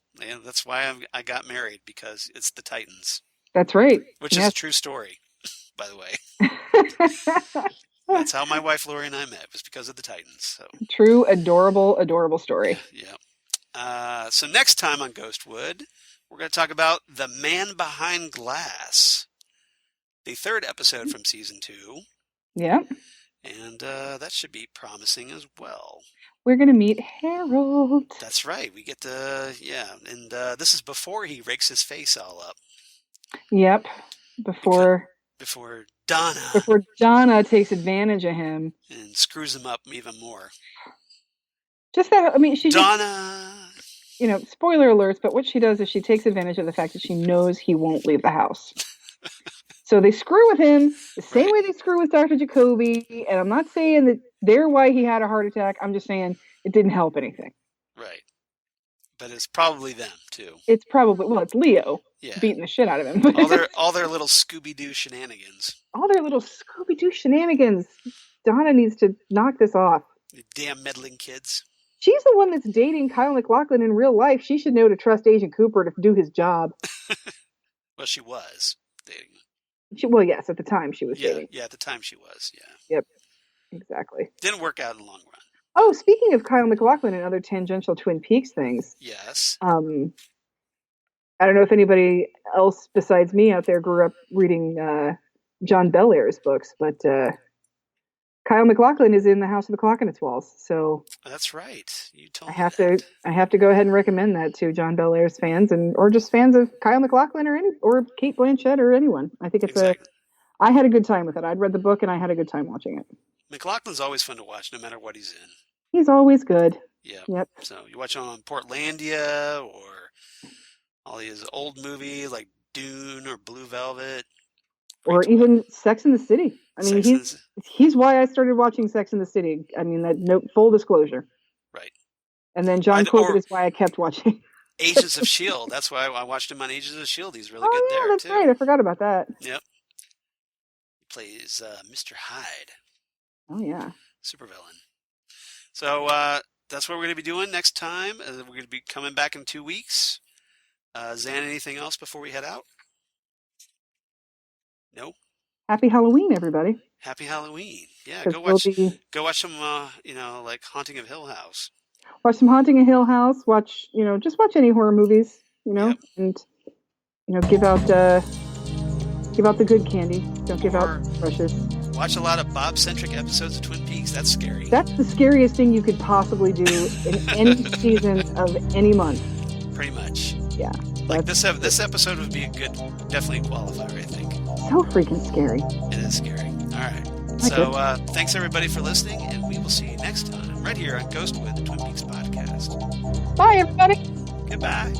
that's why I got married, because it's the Titans. That's right. Which is a true story, by the way. That's how my wife Lori and I met, was because of the Titans. So. True, adorable story. Yeah. So next time on Ghostwood, we're going to talk about The Man Behind Glass, the 3rd episode from season 2. Yeah. And that should be promising as well. We're going to meet Harold. That's right. We get to, and this is before he rakes his face all up. Yep. Before Donna. Before Donna takes advantage of him. And screws him up even more. Just that, Donna! Spoiler alerts, but what she does is she takes advantage of the fact that she knows he won't leave the house. So they screw with him the same way they screw with Dr. Jacoby. And I'm not saying that they're why he had a heart attack. I'm just saying it didn't help anything. Right. But it's probably them, too. It's Leo. Yeah. beating the shit out of him. all their little Scooby-Doo shenanigans. All their little Scooby-Doo shenanigans. Donna needs to knock this off. You damn meddling kids. She's the one that's dating Kyle MacLachlan in real life. She should know to trust Agent Cooper to do his job. Well, she was dating him. Well, yes, at the time she was dating. Yeah, at the time she was, yeah. Yep, exactly. Didn't work out in the long run. Oh, speaking of Kyle MacLachlan and other tangential Twin Peaks things. Yes. I don't know if anybody else besides me out there grew up reading John Bellaire's books, but Kyle MacLachlan is in The House of the Clock in Its Walls, so that's right. You told I me have that. I have to go ahead and recommend that to John Bellaire's fans, or just fans of Kyle MacLachlan or Kate Blanchett or anyone. I think it's I had a good time with it. I'd read the book and I had a good time watching it. MacLachlan's always fun to watch, no matter what he's in. He's always good. Yeah. Yep. So you watch him on Portlandia or all these old movies like Dune or Blue Velvet. Or even Sex and the City. I mean, he's why I started watching Sex and the City. I mean, full disclosure. Right. And then John Corbett is why I kept watching. Agents of S.H.I.E.L.D. That's why I watched him on Agents of S.H.I.E.L.D. He's really good there, that's too. right. I forgot about that. Yep. He plays Mr. Hyde. Oh, yeah. Supervillain. So that's what we're going to be doing next time. We're going to be coming back in 2 weeks. Xan, anything else before we head out? No? Happy Halloween, everybody. Happy Halloween. Yeah, go watch some, like Haunting of Hill House. Watch some Haunting of Hill House. Just watch any horror movies, Yep. and, give out the good candy. Don't give out brushes. Watch a lot of Bob-centric episodes of Twin Peaks. That's scary. That's the scariest thing you could possibly do in any season of any month. Pretty much. Yeah. Like this episode would be a good, definitely qualifier, I think. So freaking scary. It is scary. All right. So thanks everybody for listening, and we will see you next time right here on Ghostwood, the Twin Peaks podcast. Bye, everybody. Goodbye.